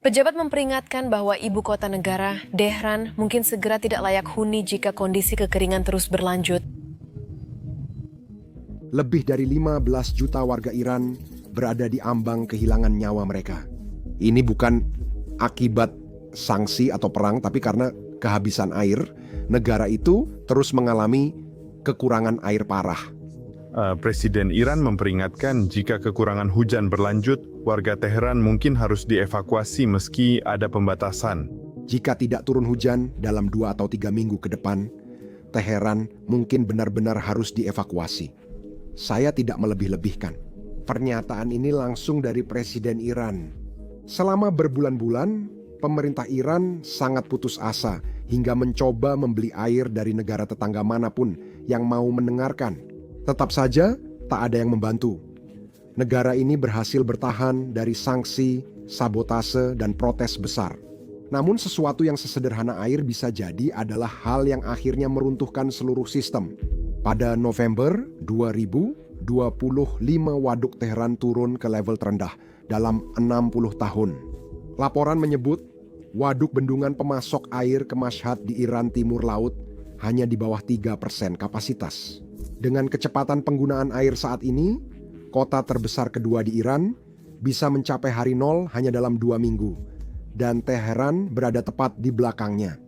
Pejabat memperingatkan bahwa ibu kota negara, Tehran, mungkin segera tidak layak huni jika kondisi kekeringan terus berlanjut. Lebih dari 15 juta warga Iran berada di ambang kehilangan nyawa mereka. Ini bukan akibat sanksi atau perang, tapi karena kehabisan air, negara itu terus mengalami kekurangan air parah. Presiden Iran memperingatkan jika kekurangan hujan berlanjut, warga Teheran mungkin harus dievakuasi meski ada pembatasan. Jika tidak turun hujan dalam 2 atau 3 minggu ke depan, Teheran mungkin benar-benar harus dievakuasi. Saya tidak melebih-lebihkan. Pernyataan ini langsung dari Presiden Iran. Selama berbulan-bulan, pemerintah Iran sangat putus asa hingga mencoba membeli air dari negara tetangga manapun yang mau mendengarkan. Tetap saja, tak ada yang membantu. Negara ini berhasil bertahan dari sanksi, sabotase, dan protes besar. Namun sesuatu yang sesederhana air bisa jadi adalah hal yang akhirnya meruntuhkan seluruh sistem. Pada November 2025 waduk Teheran turun ke level terendah dalam 60 tahun. Laporan menyebut waduk bendungan pemasok air ke Mashhad di Iran Timur Laut hanya di bawah 3% kapasitas. Dengan kecepatan penggunaan air saat ini, kota terbesar kedua di Iran bisa mencapai hari nol hanya dalam 2 minggu. Dan Teheran berada tepat di belakangnya.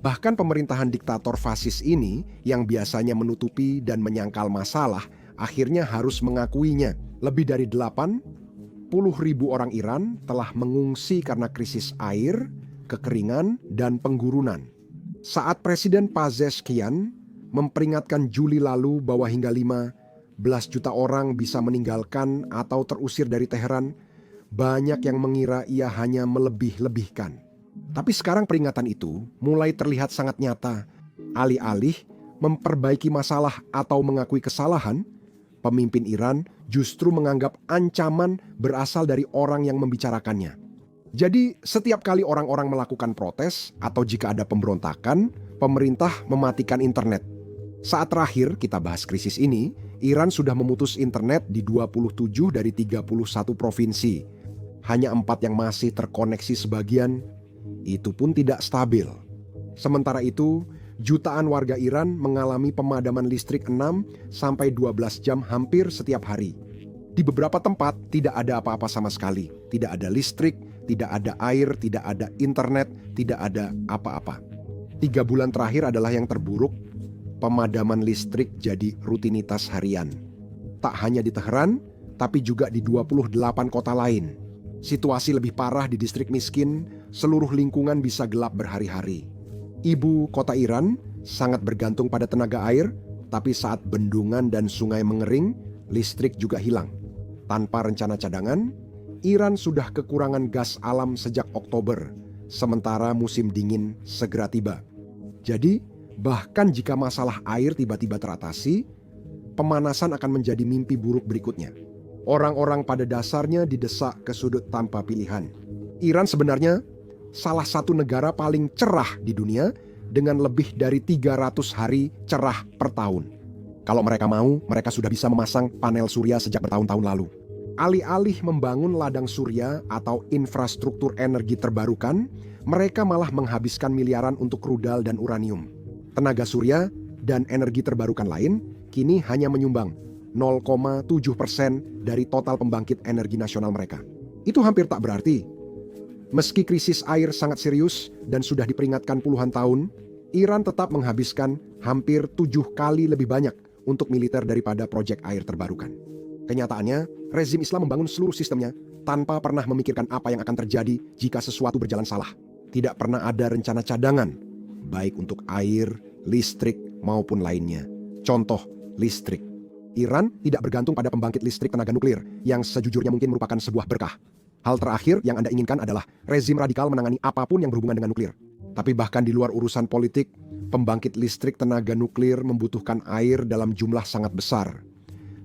Bahkan pemerintahan diktator fasis ini yang biasanya menutupi dan menyangkal masalah, akhirnya harus mengakuinya. Lebih dari 80.000 orang Iran telah mengungsi karena krisis air, kekeringan, dan penggurunan. Saat Presiden Pezeshkian memperingatkan Juli lalu bahwa hingga 15 juta orang bisa meninggalkan atau terusir dari Teheran, banyak yang mengira ia hanya melebih-lebihkan. Tapi sekarang peringatan itu mulai terlihat sangat nyata. Alih-alih memperbaiki masalah atau mengakui kesalahan, pemimpin Iran justru menganggap ancaman berasal dari orang yang membicarakannya. Jadi setiap kali orang-orang melakukan protes atau jika ada pemberontakan, pemerintah mematikan internet. Saat terakhir kita bahas krisis ini, Iran sudah memutus internet di 27 dari 31 provinsi. Hanya 4 yang masih terkoneksi sebagian, itu pun tidak stabil. Sementara itu, jutaan warga Iran mengalami pemadaman listrik 6-12 jam hampir setiap hari. Di beberapa tempat tidak ada apa-apa sama sekali. Tidak ada listrik, tidak ada air, tidak ada internet, tidak ada apa-apa. 3 bulan terakhir adalah yang terburuk. Pemadaman listrik jadi rutinitas harian. Tak hanya di Teheran, tapi juga di 28 kota lain. Situasi lebih parah di distrik miskin, seluruh lingkungan bisa gelap berhari-hari. Ibu kota Iran sangat bergantung pada tenaga air, tapi saat bendungan dan sungai mengering, listrik juga hilang. Tanpa rencana cadangan, Iran sudah kekurangan gas alam sejak Oktober, sementara musim dingin segera tiba. Jadi, bahkan jika masalah air tiba-tiba teratasi, pemanasan akan menjadi mimpi buruk berikutnya. Orang-orang pada dasarnya didesak ke sudut tanpa pilihan. Iran sebenarnya salah satu negara paling cerah di dunia dengan lebih dari 300 hari cerah per tahun. Kalau mereka mau, mereka sudah bisa memasang panel surya sejak bertahun-tahun lalu. Alih-alih membangun ladang surya atau infrastruktur energi terbarukan, mereka malah menghabiskan miliaran untuk rudal dan uranium. Tenaga surya dan energi terbarukan lain kini hanya menyumbang 0,7% dari total pembangkit energi nasional mereka. Itu hampir tak berarti. Meski krisis air sangat serius dan sudah diperingatkan puluhan tahun, Iran tetap menghabiskan hampir 7 kali lebih banyak untuk militer daripada proyek air terbarukan. Kenyataannya, rezim Islam membangun seluruh sistemnya tanpa pernah memikirkan apa yang akan terjadi jika sesuatu berjalan salah. Tidak pernah ada rencana cadangan, baik untuk air, listrik, maupun lainnya. Contoh, listrik. Iran tidak bergantung pada pembangkit listrik tenaga nuklir yang sejujurnya mungkin merupakan sebuah berkah. Hal terakhir yang Anda inginkan adalah rezim radikal menangani apapun yang berhubungan dengan nuklir. Tapi bahkan di luar urusan politik, pembangkit listrik tenaga nuklir membutuhkan air dalam jumlah sangat besar.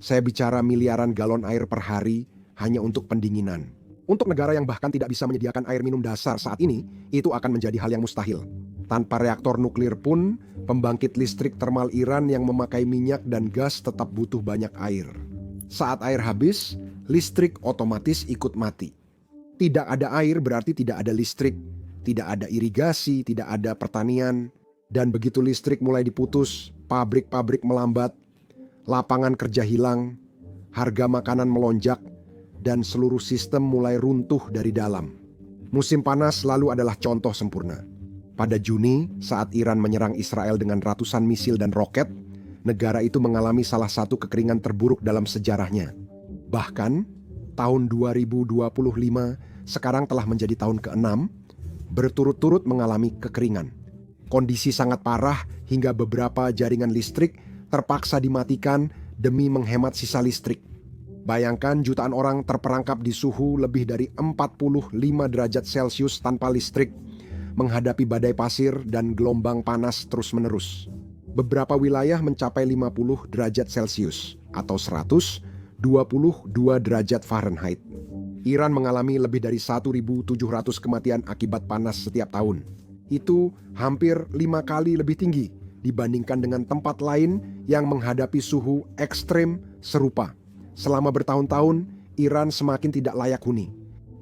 Saya bicara miliaran galon air per hari hanya untuk pendinginan. Untuk negara yang bahkan tidak bisa menyediakan air minum dasar saat ini, itu akan menjadi hal yang mustahil. Tanpa reaktor nuklir pun, pembangkit listrik termal Iran yang memakai minyak dan gas tetap butuh banyak air. Saat air habis, listrik otomatis ikut mati. Tidak ada air berarti tidak ada listrik, tidak ada irigasi, tidak ada pertanian. Dan begitu listrik mulai diputus, pabrik-pabrik melambat, lapangan kerja hilang, harga makanan melonjak, dan seluruh sistem mulai runtuh dari dalam. Musim panas lalu adalah contoh sempurna. Pada Juni, saat Iran menyerang Israel dengan ratusan misil dan roket, negara itu mengalami salah satu kekeringan terburuk dalam sejarahnya. Bahkan, tahun 2025 sekarang telah menjadi tahun ke-6, berturut-turut mengalami kekeringan. Kondisi sangat parah hingga beberapa jaringan listrik terpaksa dimatikan demi menghemat sisa listrik. Bayangkan jutaan orang terperangkap di suhu lebih dari 45 derajat Celcius tanpa listrik, menghadapi badai pasir dan gelombang panas terus-menerus. Beberapa wilayah mencapai 50 derajat Celcius atau 122 derajat Fahrenheit. Iran mengalami lebih dari 1.700 kematian akibat panas setiap tahun. Itu hampir 5 kali lebih tinggi dibandingkan dengan tempat lain yang menghadapi suhu ekstrem serupa. Selama bertahun-tahun, Iran semakin tidak layak huni.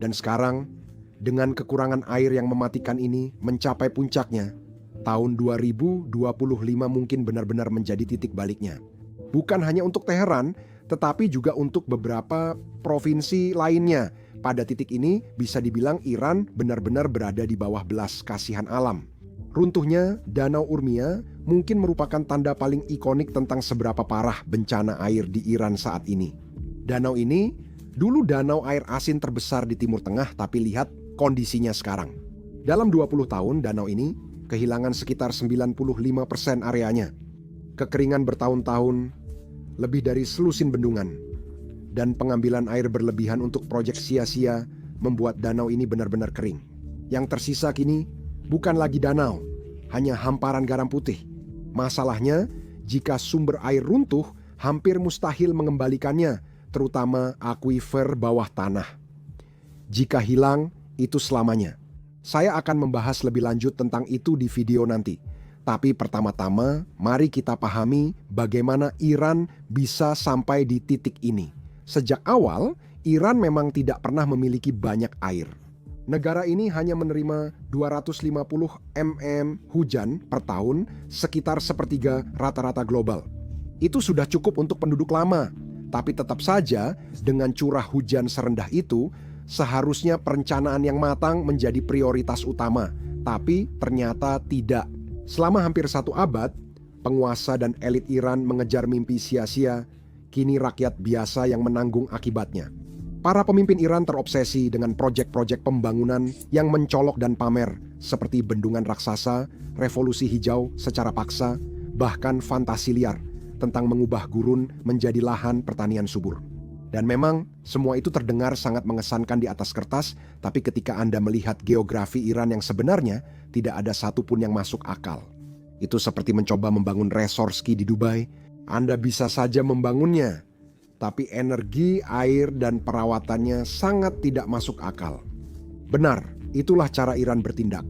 Dan sekarang, dengan kekurangan air yang mematikan ini mencapai puncaknya, tahun 2025 mungkin benar-benar menjadi titik baliknya. Bukan hanya untuk Teheran, tetapi juga untuk beberapa provinsi lainnya. Pada titik ini bisa dibilang Iran benar-benar berada di bawah belas kasihan alam. Runtuhnya Danau Urmia mungkin merupakan tanda paling ikonik tentang seberapa parah bencana air di Iran saat ini. Danau ini dulu danau air asin terbesar di Timur Tengah, tapi lihat kondisinya sekarang. Dalam 20 tahun danau ini kehilangan sekitar 95% areanya. Kekeringan bertahun-tahun, lebih dari selusin bendungan, dan pengambilan air berlebihan untuk proyek sia-sia membuat danau ini benar-benar kering. Yang tersisa kini bukan lagi danau, hanya hamparan garam putih. Masalahnya, jika sumber air runtuh, hampir mustahil mengembalikannya, terutama akuifer bawah tanah. Jika hilang, itu selamanya. Saya akan membahas lebih lanjut tentang itu di video nanti. Tapi pertama-tama, mari kita pahami bagaimana Iran bisa sampai di titik ini. Sejak awal, Iran memang tidak pernah memiliki banyak air. Negara ini hanya menerima 250 mm hujan per tahun, sekitar sepertiga rata-rata global. Itu sudah cukup untuk penduduk lama. Tapi tetap saja, dengan curah hujan serendah itu, seharusnya perencanaan yang matang menjadi prioritas utama. Tapi ternyata tidak. Selama hampir 1 abad, penguasa dan elit Iran mengejar mimpi sia-sia. Kini rakyat biasa yang menanggung akibatnya. Para pemimpin Iran terobsesi dengan proyek-proyek pembangunan yang mencolok dan pamer, seperti bendungan raksasa, revolusi hijau secara paksa, bahkan fantasi liar tentang mengubah gurun menjadi lahan pertanian subur. Dan memang semua itu terdengar sangat mengesankan di atas kertas, tapi ketika Anda melihat geografi Iran yang sebenarnya, tidak ada satupun yang masuk akal. Itu seperti mencoba membangun resort ski di Dubai. Anda bisa saja membangunnya, tapi energi, air, dan perawatannya sangat tidak masuk akal. Benar, itulah cara Iran bertindak.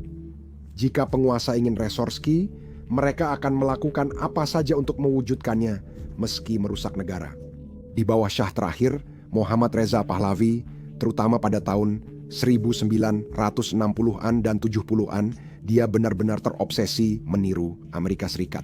Jika penguasa ingin resort ski, mereka akan melakukan apa saja untuk mewujudkannya, meski merusak negara. Di bawah Syah terakhir, Mohammad Reza Pahlavi, terutama pada tahun 1960-an dan 70-an, dia benar-benar terobsesi meniru Amerika Serikat.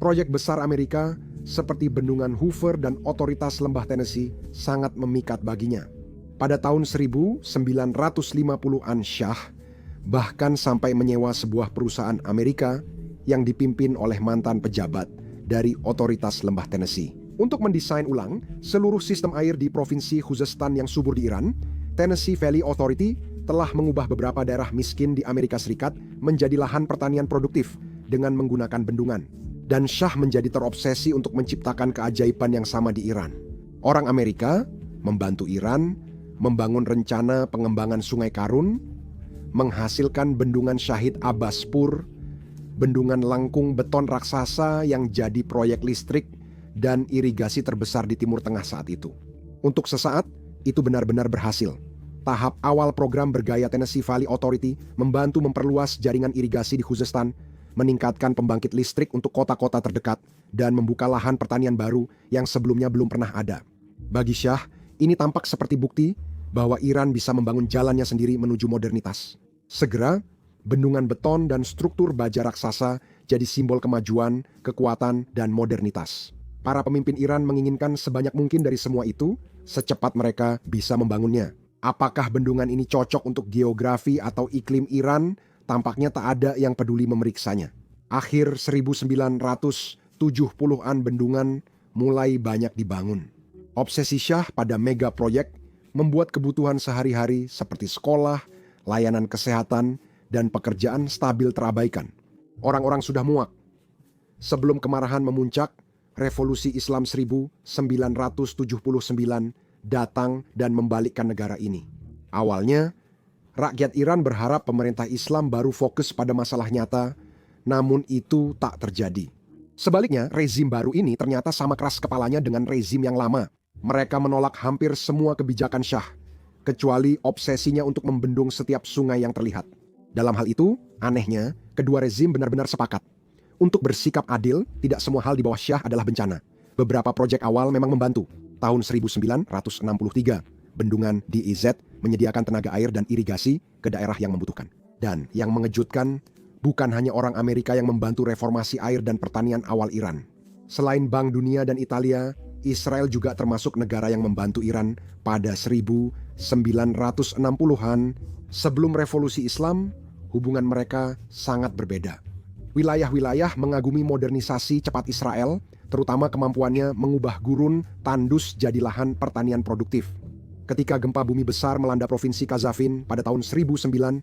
Proyek besar Amerika seperti bendungan Hoover dan otoritas lembah Tennessee sangat memikat baginya. Pada tahun 1950-an Syah bahkan sampai menyewa sebuah perusahaan Amerika yang dipimpin oleh mantan pejabat dari otoritas lembah Tennessee. Untuk mendesain ulang seluruh sistem air di provinsi Khuzestan yang subur di Iran, Tennessee Valley Authority telah mengubah beberapa daerah miskin di Amerika Serikat menjadi lahan pertanian produktif dengan menggunakan bendungan. Dan Syah menjadi terobsesi untuk menciptakan keajaiban yang sama di Iran. Orang Amerika membantu Iran membangun rencana pengembangan Sungai Karun, menghasilkan bendungan Syahid Abbaspur, bendungan lengkung beton raksasa yang jadi proyek listrik dan irigasi terbesar di Timur Tengah saat itu. Untuk sesaat, itu benar-benar berhasil. Tahap awal program bergaya Tennessee Valley Authority membantu memperluas jaringan irigasi di Khuzestan, meningkatkan pembangkit listrik untuk kota-kota terdekat, dan membuka lahan pertanian baru yang sebelumnya belum pernah ada. Bagi Syah, ini tampak seperti bukti bahwa Iran bisa membangun jalannya sendiri menuju modernitas. Segera, bendungan beton dan struktur baja raksasa jadi simbol kemajuan, kekuatan, dan modernitas. Para pemimpin Iran menginginkan sebanyak mungkin dari semua itu secepat mereka bisa membangunnya. Apakah bendungan ini cocok untuk geografi atau iklim Iran? Tampaknya tak ada yang peduli memeriksanya. Akhir 1970-an bendungan mulai banyak dibangun. Obsesi Shah pada mega proyek membuat kebutuhan sehari-hari seperti sekolah, layanan kesehatan, dan pekerjaan stabil terabaikan. Orang-orang sudah muak. Sebelum kemarahan memuncak, Revolusi Islam 1979 datang dan membalikkan negara ini. Awalnya, rakyat Iran berharap pemerintah Islam baru fokus pada masalah nyata, namun itu tak terjadi. Sebaliknya, rezim baru ini ternyata sama keras kepalanya dengan rezim yang lama. Mereka menolak hampir semua kebijakan Shah, kecuali obsesinya untuk membendung setiap sungai yang terlihat. Dalam hal itu, anehnya, kedua rezim benar-benar sepakat. Untuk bersikap adil, tidak semua hal di bawah Shah adalah bencana. Beberapa proyek awal memang membantu. Tahun 1963, bendungan DIZ menyediakan tenaga air dan irigasi ke daerah yang membutuhkan. Dan yang mengejutkan, bukan hanya orang Amerika yang membantu reformasi air dan pertanian awal Iran. Selain Bank Dunia dan Italia, Israel juga termasuk negara yang membantu Iran pada 1960-an. Sebelum revolusi Islam, hubungan mereka sangat berbeda. Wilayah-wilayah mengagumi modernisasi cepat Israel, terutama kemampuannya mengubah gurun tandus jadi lahan pertanian produktif. Ketika gempa bumi besar melanda provinsi Kazavin pada tahun 1962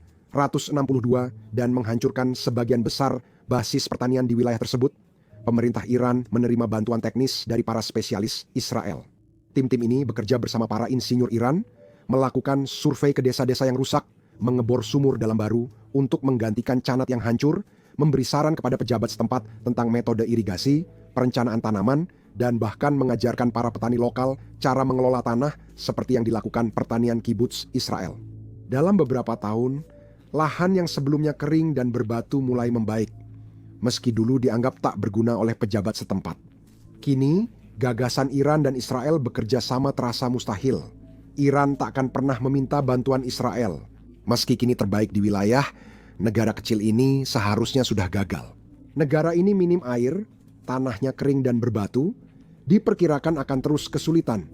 dan menghancurkan sebagian besar basis pertanian di wilayah tersebut, pemerintah Iran menerima bantuan teknis dari para spesialis Israel. Tim-tim ini bekerja bersama para insinyur Iran, melakukan survei ke desa-desa yang rusak, mengebor sumur dalam baru untuk menggantikan canat yang hancur, memberi saran kepada pejabat setempat tentang metode irigasi, perencanaan tanaman, dan bahkan mengajarkan para petani lokal cara mengelola tanah seperti yang dilakukan pertanian kibuts Israel. Dalam beberapa tahun, lahan yang sebelumnya kering dan berbatu mulai membaik, meski dulu dianggap tak berguna oleh pejabat setempat. Kini, gagasan Iran dan Israel bekerja sama terasa mustahil. Iran tak akan pernah meminta bantuan Israel. Meski kini terbaik di wilayah, negara kecil ini seharusnya sudah gagal. Negara ini minim air, tanahnya kering dan berbatu, diperkirakan akan terus kesulitan.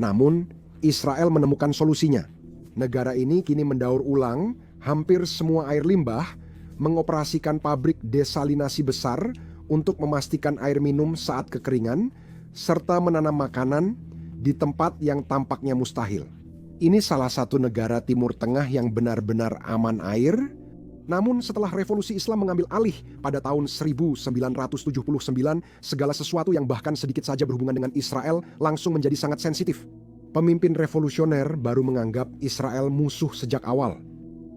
Namun, Israel menemukan solusinya. Negara ini kini mendaur ulang hampir semua air limbah, mengoperasikan pabrik desalinasi besar untuk memastikan air minum saat kekeringan, serta menanam makanan di tempat yang tampaknya mustahil. Ini salah satu negara Timur Tengah yang benar-benar aman air. Namun setelah revolusi Islam mengambil alih pada tahun 1979, segala sesuatu yang bahkan sedikit saja berhubungan dengan Israel langsung menjadi sangat sensitif. Pemimpin revolusioner baru menganggap Israel musuh sejak awal.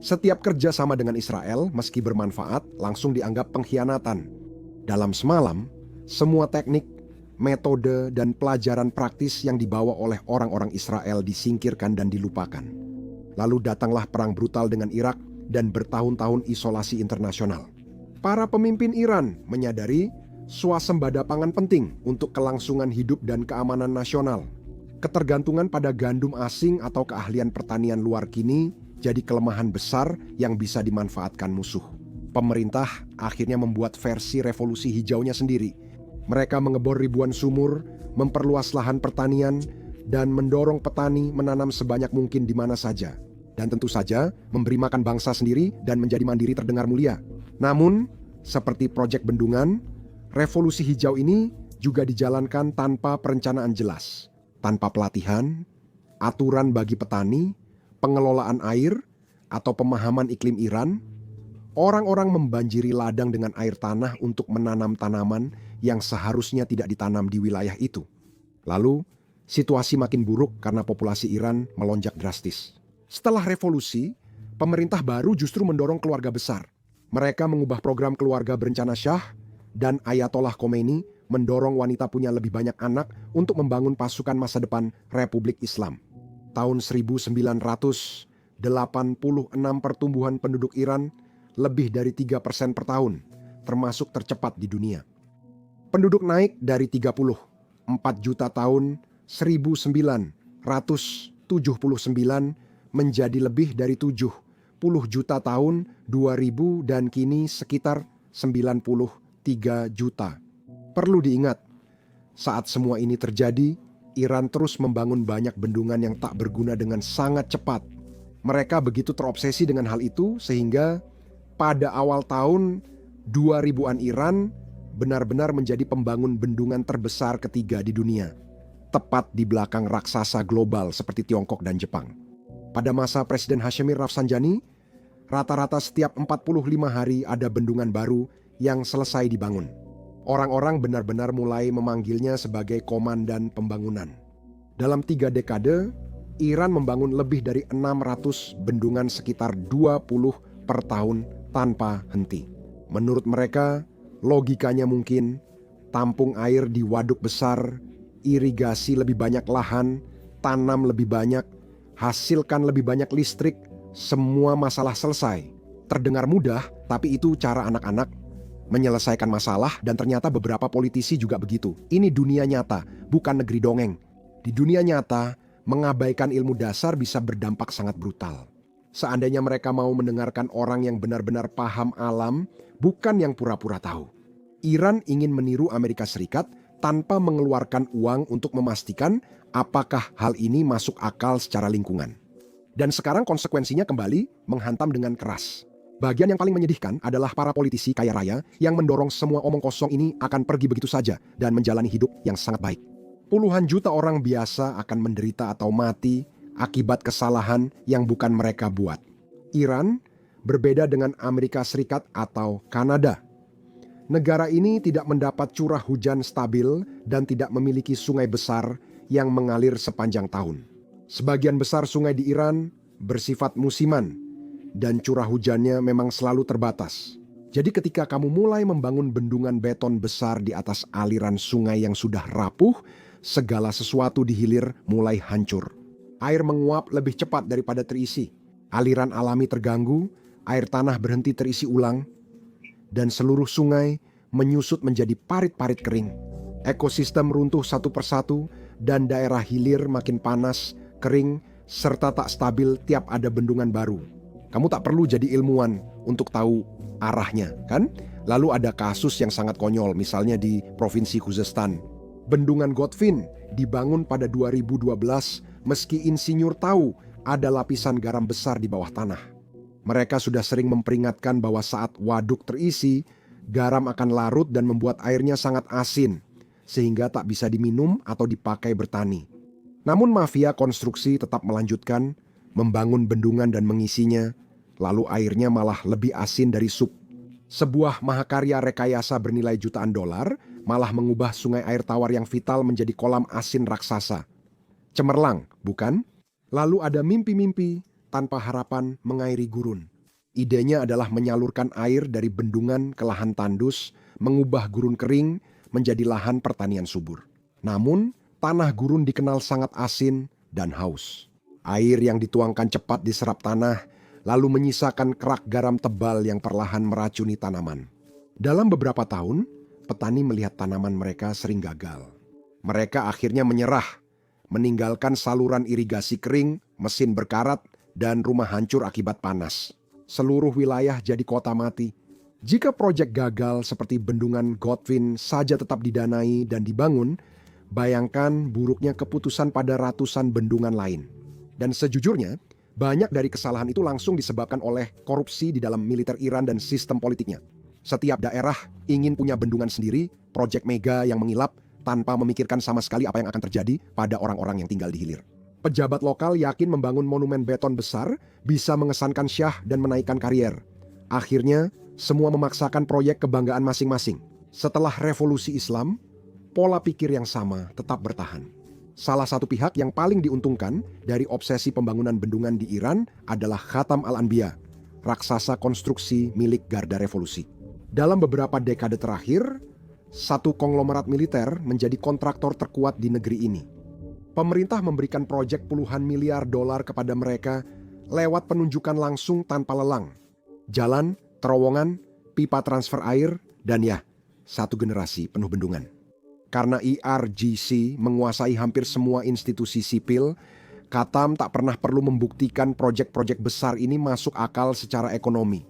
Setiap kerja sama dengan Israel, meski bermanfaat, langsung dianggap pengkhianatan. Dalam semalam, semua teknik, metode, dan pelajaran praktis yang dibawa oleh orang-orang Israel disingkirkan dan dilupakan. Lalu datanglah perang brutal dengan Irak dan bertahun-tahun isolasi internasional. Para pemimpin Iran menyadari swasembada pangan penting untuk kelangsungan hidup dan keamanan nasional. Ketergantungan pada gandum asing atau keahlian pertanian luar kini jadi kelemahan besar yang bisa dimanfaatkan musuh. Pemerintah akhirnya membuat versi revolusi hijaunya sendiri. Mereka mengebor ribuan sumur, memperluas lahan pertanian, dan mendorong petani menanam sebanyak mungkin di mana saja. Dan tentu saja memberi makan bangsa sendiri dan menjadi mandiri terdengar mulia. Namun, seperti proyek bendungan, revolusi hijau ini juga dijalankan tanpa perencanaan jelas, tanpa pelatihan, aturan bagi petani, pengelolaan air, atau pemahaman iklim Iran. Orang-orang membanjiri ladang dengan air tanah untuk menanam tanaman yang seharusnya tidak ditanam di wilayah itu. Lalu, situasi makin buruk karena populasi Iran melonjak drastis. Setelah revolusi, pemerintah baru justru mendorong keluarga besar. Mereka mengubah program keluarga berencana Shah, dan Ayatollah Khomeini mendorong wanita punya lebih banyak anak untuk membangun pasukan masa depan Republik Islam. Tahun 1986 pertumbuhan penduduk Iran lebih dari 3% per tahun, termasuk tercepat di dunia. Penduduk naik dari 34 juta tahun 1900 menjadi lebih dari 70 juta tahun 2000 dan kini sekitar 93 juta. Perlu diingat, saat semua ini terjadi, Iran terus membangun banyak bendungan yang tak berguna dengan sangat cepat. Mereka begitu terobsesi dengan hal itu sehingga pada awal tahun 2000-an Iran benar-benar menjadi pembangun bendungan terbesar ketiga di dunia, tepat di belakang raksasa global seperti Tiongkok dan Jepang. Pada masa Presiden Hashemi Rafsanjani, rata-rata setiap 45 hari ada bendungan baru yang selesai dibangun. Orang-orang benar-benar mulai memanggilnya sebagai komandan pembangunan. Dalam 3 dekade, Iran membangun lebih dari 600 bendungan sekitar 20 per tahun tanpa henti. Menurut mereka, logikanya mungkin tampung air di waduk besar, irigasi lebih banyak lahan, tanam lebih banyak, hasilkan lebih banyak listrik, semua masalah selesai. Terdengar mudah, tapi itu cara anak-anak menyelesaikan masalah dan ternyata beberapa politisi juga begitu. Ini dunia nyata, bukan negeri dongeng. Di dunia nyata, mengabaikan ilmu dasar bisa berdampak sangat brutal. Seandainya mereka mau mendengarkan orang yang benar-benar paham alam, bukan yang pura-pura tahu. Iran ingin meniru Amerika Serikat tanpa mengeluarkan uang untuk memastikan apakah hal ini masuk akal secara lingkungan. Dan sekarang konsekuensinya kembali menghantam dengan keras. Bagian yang paling menyedihkan adalah para politisi kaya raya yang mendorong semua omong kosong ini akan pergi begitu saja dan menjalani hidup yang sangat baik. Puluhan juta orang biasa akan menderita atau mati akibat kesalahan yang bukan mereka buat. Iran berbeda dengan Amerika Serikat atau Kanada. Negara ini tidak mendapat curah hujan stabil dan tidak memiliki sungai besar yang mengalir sepanjang tahun. Sebagian besar sungai di Iran bersifat musiman dan curah hujannya memang selalu terbatas. Jadi ketika kamu mulai membangun bendungan beton besar di atas aliran sungai yang sudah rapuh, segala sesuatu di hilir mulai hancur. Air menguap lebih cepat daripada terisi. Aliran alami terganggu, air tanah berhenti terisi ulang, dan seluruh sungai menyusut menjadi parit-parit kering. Ekosistem runtuh satu persatu dan daerah hilir makin panas, kering, serta tak stabil tiap ada bendungan baru. Kamu tak perlu jadi ilmuwan untuk tahu arahnya, kan? Lalu ada kasus yang sangat konyol, misalnya di Provinsi Khuzestan. Bendungan Godvin dibangun pada 2012 meski insinyur tahu ada lapisan garam besar di bawah tanah. Mereka sudah sering memperingatkan bahwa saat waduk terisi, garam akan larut dan membuat airnya sangat asin, sehingga tak bisa diminum atau dipakai bertani. Namun mafia konstruksi tetap melanjutkan membangun bendungan dan mengisinya, lalu airnya malah lebih asin dari sup. Sebuah mahakarya rekayasa bernilai jutaan dolar malah mengubah sungai air tawar yang vital menjadi kolam asin raksasa. Cemerlang, bukan? Lalu ada mimpi-mimpi tanpa harapan mengairi gurun. Idenya adalah menyalurkan air dari bendungan ke lahan tandus, mengubah gurun kering menjadi lahan pertanian subur. Namun, tanah gurun dikenal sangat asin dan haus. Air yang dituangkan cepat diserap tanah, lalu menyisakan kerak garam tebal yang perlahan meracuni tanaman. Dalam beberapa tahun, petani melihat tanaman mereka sering gagal. Mereka akhirnya menyerah, meninggalkan saluran irigasi kering, mesin berkarat, dan rumah hancur akibat panas. Seluruh wilayah jadi kota mati. Jika proyek gagal seperti bendungan Godvin saja tetap didanai dan dibangun, bayangkan buruknya keputusan pada ratusan bendungan lain. Dan sejujurnya, banyak dari kesalahan itu langsung disebabkan oleh korupsi di dalam militer Iran dan sistem politiknya. Setiap daerah ingin punya bendungan sendiri, proyek mega yang mengilap tanpa memikirkan sama sekali apa yang akan terjadi pada orang-orang yang tinggal di hilir. Pejabat lokal yakin membangun monumen beton besar bisa mengesankan syah dan menaikkan karier. Akhirnya, semua memaksakan proyek kebanggaan masing-masing. Setelah revolusi Islam, pola pikir yang sama tetap bertahan. Salah satu pihak yang paling diuntungkan dari obsesi pembangunan bendungan di Iran adalah Khatam Al-Anbiya, raksasa konstruksi milik Garda Revolusi. Dalam beberapa dekade terakhir, satu konglomerat militer menjadi kontraktor terkuat di negeri ini. Pemerintah memberikan proyek puluhan miliar dolar kepada mereka lewat penunjukan langsung tanpa lelang. Jalan, terowongan, pipa transfer air, dan ya, satu generasi penuh bendungan. Karena IRGC menguasai hampir semua institusi sipil, Khatam tak pernah perlu membuktikan proyek-proyek besar ini masuk akal secara ekonomi.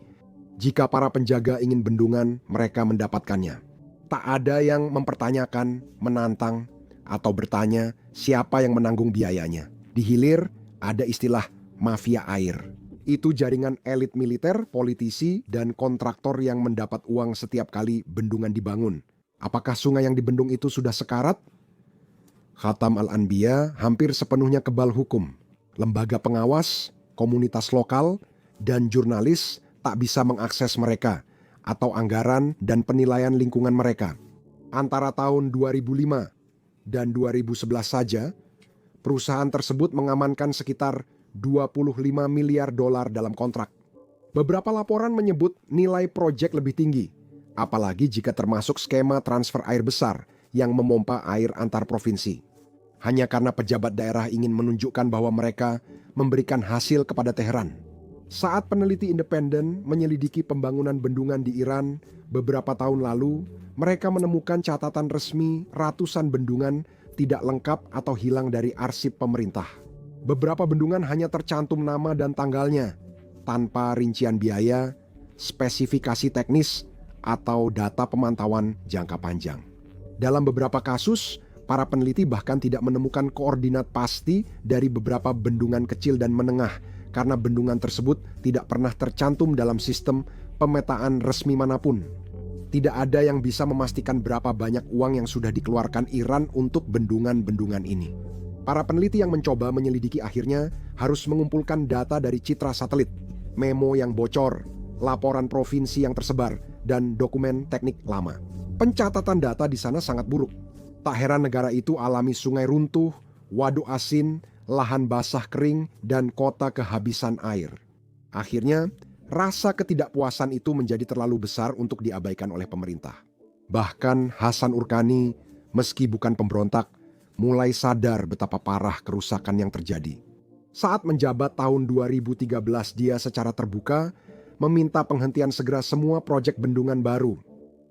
Jika para penjaga ingin bendungan, mereka mendapatkannya. Tak ada yang mempertanyakan, menantang, atau bertanya siapa yang menanggung biayanya. Di hilir, ada istilah mafia air. Itu jaringan elit militer, politisi, dan kontraktor yang mendapat uang setiap kali bendungan dibangun. Apakah sungai yang dibendung itu sudah sekarat? Khatam Al-Anbiya hampir sepenuhnya kebal hukum. Lembaga pengawas, komunitas lokal, dan jurnalis tak bisa mengakses mereka atau anggaran dan penilaian lingkungan mereka. Antara tahun 2005 dan 2011 saja, perusahaan tersebut mengamankan sekitar 25 miliar dolar dalam kontrak. Beberapa laporan menyebut nilai proyek lebih tinggi, apalagi jika termasuk skema transfer air besar yang memompa air antar provinsi. Hanya karena pejabat daerah ingin menunjukkan bahwa mereka memberikan hasil kepada Teheran. Saat peneliti independen menyelidiki pembangunan bendungan di Iran beberapa tahun lalu, mereka menemukan catatan resmi ratusan bendungan tidak lengkap atau hilang dari arsip pemerintah. Beberapa bendungan hanya tercantum nama dan tanggalnya, tanpa rincian biaya, spesifikasi teknis, atau data pemantauan jangka panjang. Dalam beberapa kasus, para peneliti bahkan tidak menemukan koordinat pasti dari beberapa bendungan kecil dan menengah karena bendungan tersebut tidak pernah tercantum dalam sistem pemetaan resmi manapun. Tidak ada yang bisa memastikan berapa banyak uang yang sudah dikeluarkan Iran untuk bendungan-bendungan ini. Para peneliti yang mencoba menyelidiki akhirnya harus mengumpulkan data dari citra satelit, memo yang bocor, laporan provinsi yang tersebar, dan dokumen teknik lama. Pencatatan data di sana sangat buruk. Tak heran negara itu alami sungai runtuh, waduk asin, lahan basah kering, dan kota kehabisan air. Akhirnya, rasa ketidakpuasan itu menjadi terlalu besar untuk diabaikan oleh pemerintah. Bahkan Hasan Urkani, meski bukan pemberontak, mulai sadar betapa parah kerusakan yang terjadi. Saat menjabat tahun 2013, dia secara terbuka meminta penghentian segera semua proyek bendungan baru.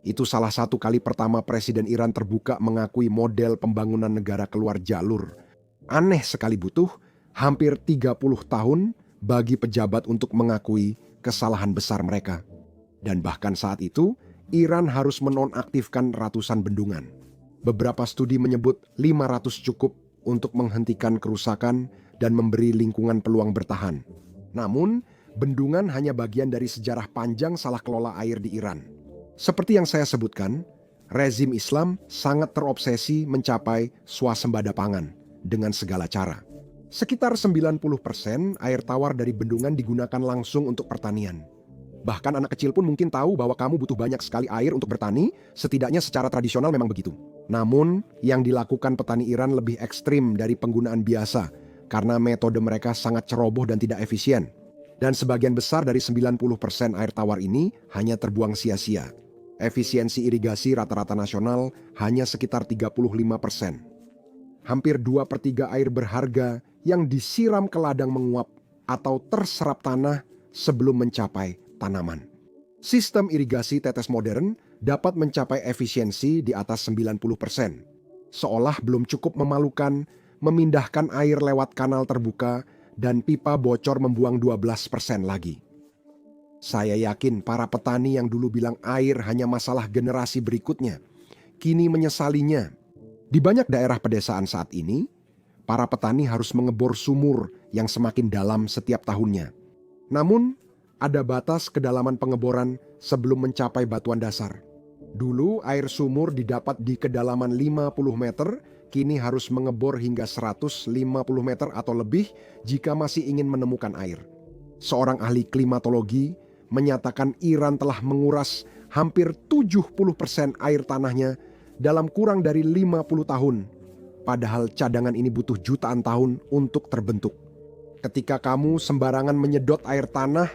Itu salah satu kali pertama Presiden Iran terbuka mengakui model pembangunan negara keluar jalur. Aneh sekali butuh hampir 30 tahun bagi pejabat untuk mengakui kesalahan besar mereka. Dan bahkan saat itu, Iran harus menonaktifkan ratusan bendungan. Beberapa studi menyebut 500 cukup untuk menghentikan kerusakan dan memberi lingkungan peluang bertahan. Namun, bendungan hanya bagian dari sejarah panjang salah kelola air di Iran. Seperti yang saya sebutkan, rezim Islam sangat terobsesi mencapai swasembada pangan dengan segala cara. Sekitar 90% air tawar dari bendungan digunakan langsung untuk pertanian. Bahkan anak kecil pun mungkin tahu bahwa kamu butuh banyak sekali air untuk bertani, setidaknya secara tradisional memang begitu. Namun, yang dilakukan petani Iran lebih ekstrim dari penggunaan biasa, karena metode mereka sangat ceroboh dan tidak efisien. Dan sebagian besar dari 90% air tawar ini hanya terbuang sia-sia. Efisiensi irigasi rata-rata nasional hanya sekitar 35%. Hampir 2/3 air berharga yang disiram ke ladang menguap atau terserap tanah sebelum mencapai tanaman. Sistem irigasi tetes modern dapat mencapai efisiensi di atas 90%. Seolah belum cukup memalukan memindahkan air lewat kanal terbuka dan pipa bocor membuang 12% lagi. Saya yakin para petani yang dulu bilang air hanya masalah generasi berikutnya, kini menyesalinya. Di banyak daerah pedesaan saat ini, para petani harus mengebor sumur yang semakin dalam setiap tahunnya. Namun, ada batas kedalaman pengeboran sebelum mencapai batuan dasar. Dulu air sumur didapat di kedalaman 50 meter, kini harus mengebor hingga 150 meter atau lebih jika masih ingin menemukan air. Seorang ahli klimatologi menyatakan Iran telah menguras hampir 70% air tanahnya dalam kurang dari 50 tahun. Padahal cadangan ini butuh jutaan tahun untuk terbentuk. Ketika kamu sembarangan menyedot air tanah,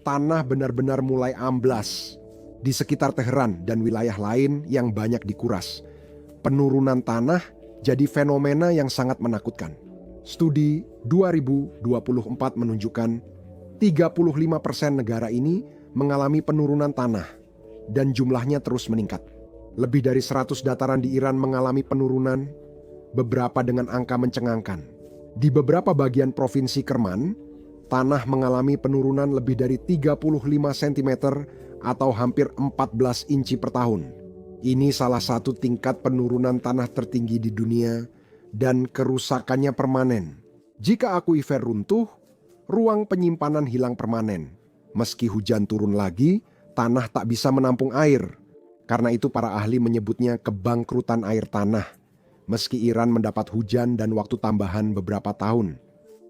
tanah benar-benar mulai amblas. Di sekitar Teheran dan wilayah lain yang banyak dikuras, penurunan tanah jadi fenomena yang sangat menakutkan. Studi 2024 menunjukkan 35% negara ini mengalami penurunan tanah dan jumlahnya terus meningkat. Lebih dari 100 dataran di Iran mengalami penurunan, beberapa dengan angka mencengangkan. Di beberapa bagian provinsi Kerman, tanah mengalami penurunan lebih dari 35 cm atau hampir 14 inci per tahun. Ini salah satu tingkat penurunan tanah tertinggi di dunia dan kerusakannya permanen. Jika akuifer runtuh, ruang penyimpanan hilang permanen. Meski hujan turun lagi, tanah tak bisa menampung air. Karena itu para ahli menyebutnya kebangkrutan air tanah. Meski Iran mendapat hujan dan waktu tambahan beberapa tahun,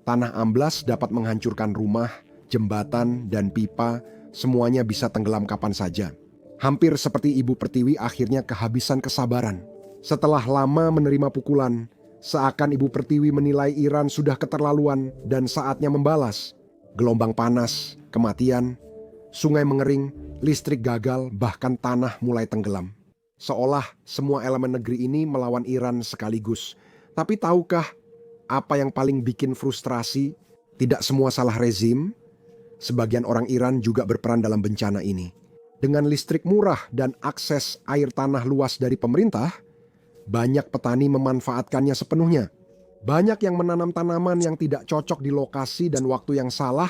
tanah amblas dapat menghancurkan rumah, jembatan, dan pipa, semuanya bisa tenggelam kapan saja. Hampir seperti Ibu Pertiwi akhirnya kehabisan kesabaran. Setelah lama menerima pukulan, seakan Ibu Pertiwi menilai Iran sudah keterlaluan dan saatnya membalas. Gelombang panas, kematian, sungai mengering, listrik gagal, bahkan tanah mulai tenggelam. Seolah semua elemen negeri ini melawan Iran sekaligus. Tapi tahukah apa yang paling bikin frustrasi? Tidak semua salah rezim. Sebagian orang Iran juga berperan dalam bencana ini. Dengan listrik murah dan akses air tanah luas dari pemerintah, banyak petani memanfaatkannya sepenuhnya. Banyak yang menanam tanaman yang tidak cocok di lokasi dan waktu yang salah,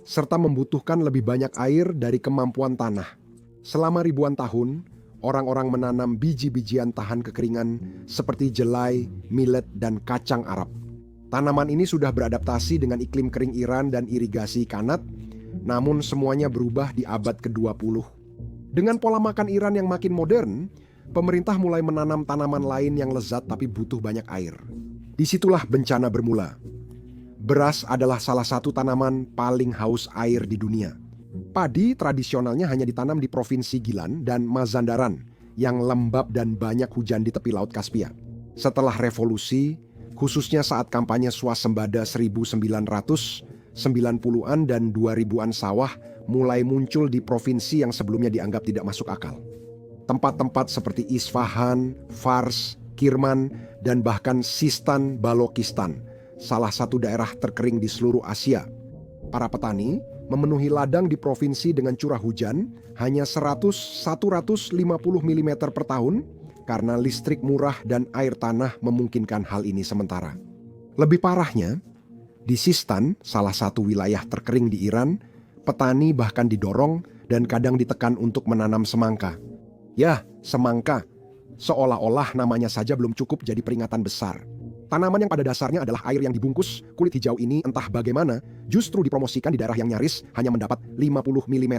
serta membutuhkan lebih banyak air dari kemampuan tanah. Selama ribuan tahun, orang-orang menanam biji-bijian tahan kekeringan seperti jelai, millet, dan kacang Arab. Tanaman ini sudah beradaptasi dengan iklim kering Iran dan irigasi kanat, namun semuanya berubah di abad ke-20. Dengan pola makan Iran yang makin modern, pemerintah mulai menanam tanaman lain yang lezat tapi butuh banyak air. Disitulah bencana bermula. Beras adalah salah satu tanaman paling haus air di dunia. Padi tradisionalnya hanya ditanam di Provinsi Gilan dan Mazandaran yang lembab dan banyak hujan di tepi Laut Kaspia. Setelah revolusi, khususnya saat kampanye swasembada 1990-an dan 2000-an sawah mulai muncul di provinsi yang sebelumnya dianggap tidak masuk akal. Tempat-tempat seperti Isfahan, Fars, Kirman, dan bahkan Sistan Balochistan, salah satu daerah terkering di seluruh Asia. Para petani memenuhi ladang di provinsi dengan curah hujan hanya 100-150 mm per tahun karena listrik murah dan air tanah memungkinkan hal ini sementara. Lebih parahnya, di Sistan, salah satu wilayah terkering di Iran, petani bahkan didorong dan kadang ditekan untuk menanam semangka. Ya, semangka. Seolah-olah namanya saja belum cukup jadi peringatan besar. Tanaman yang pada dasarnya adalah air yang dibungkus, kulit hijau ini entah bagaimana justru dipromosikan di daerah yang nyaris hanya mendapat 50 mm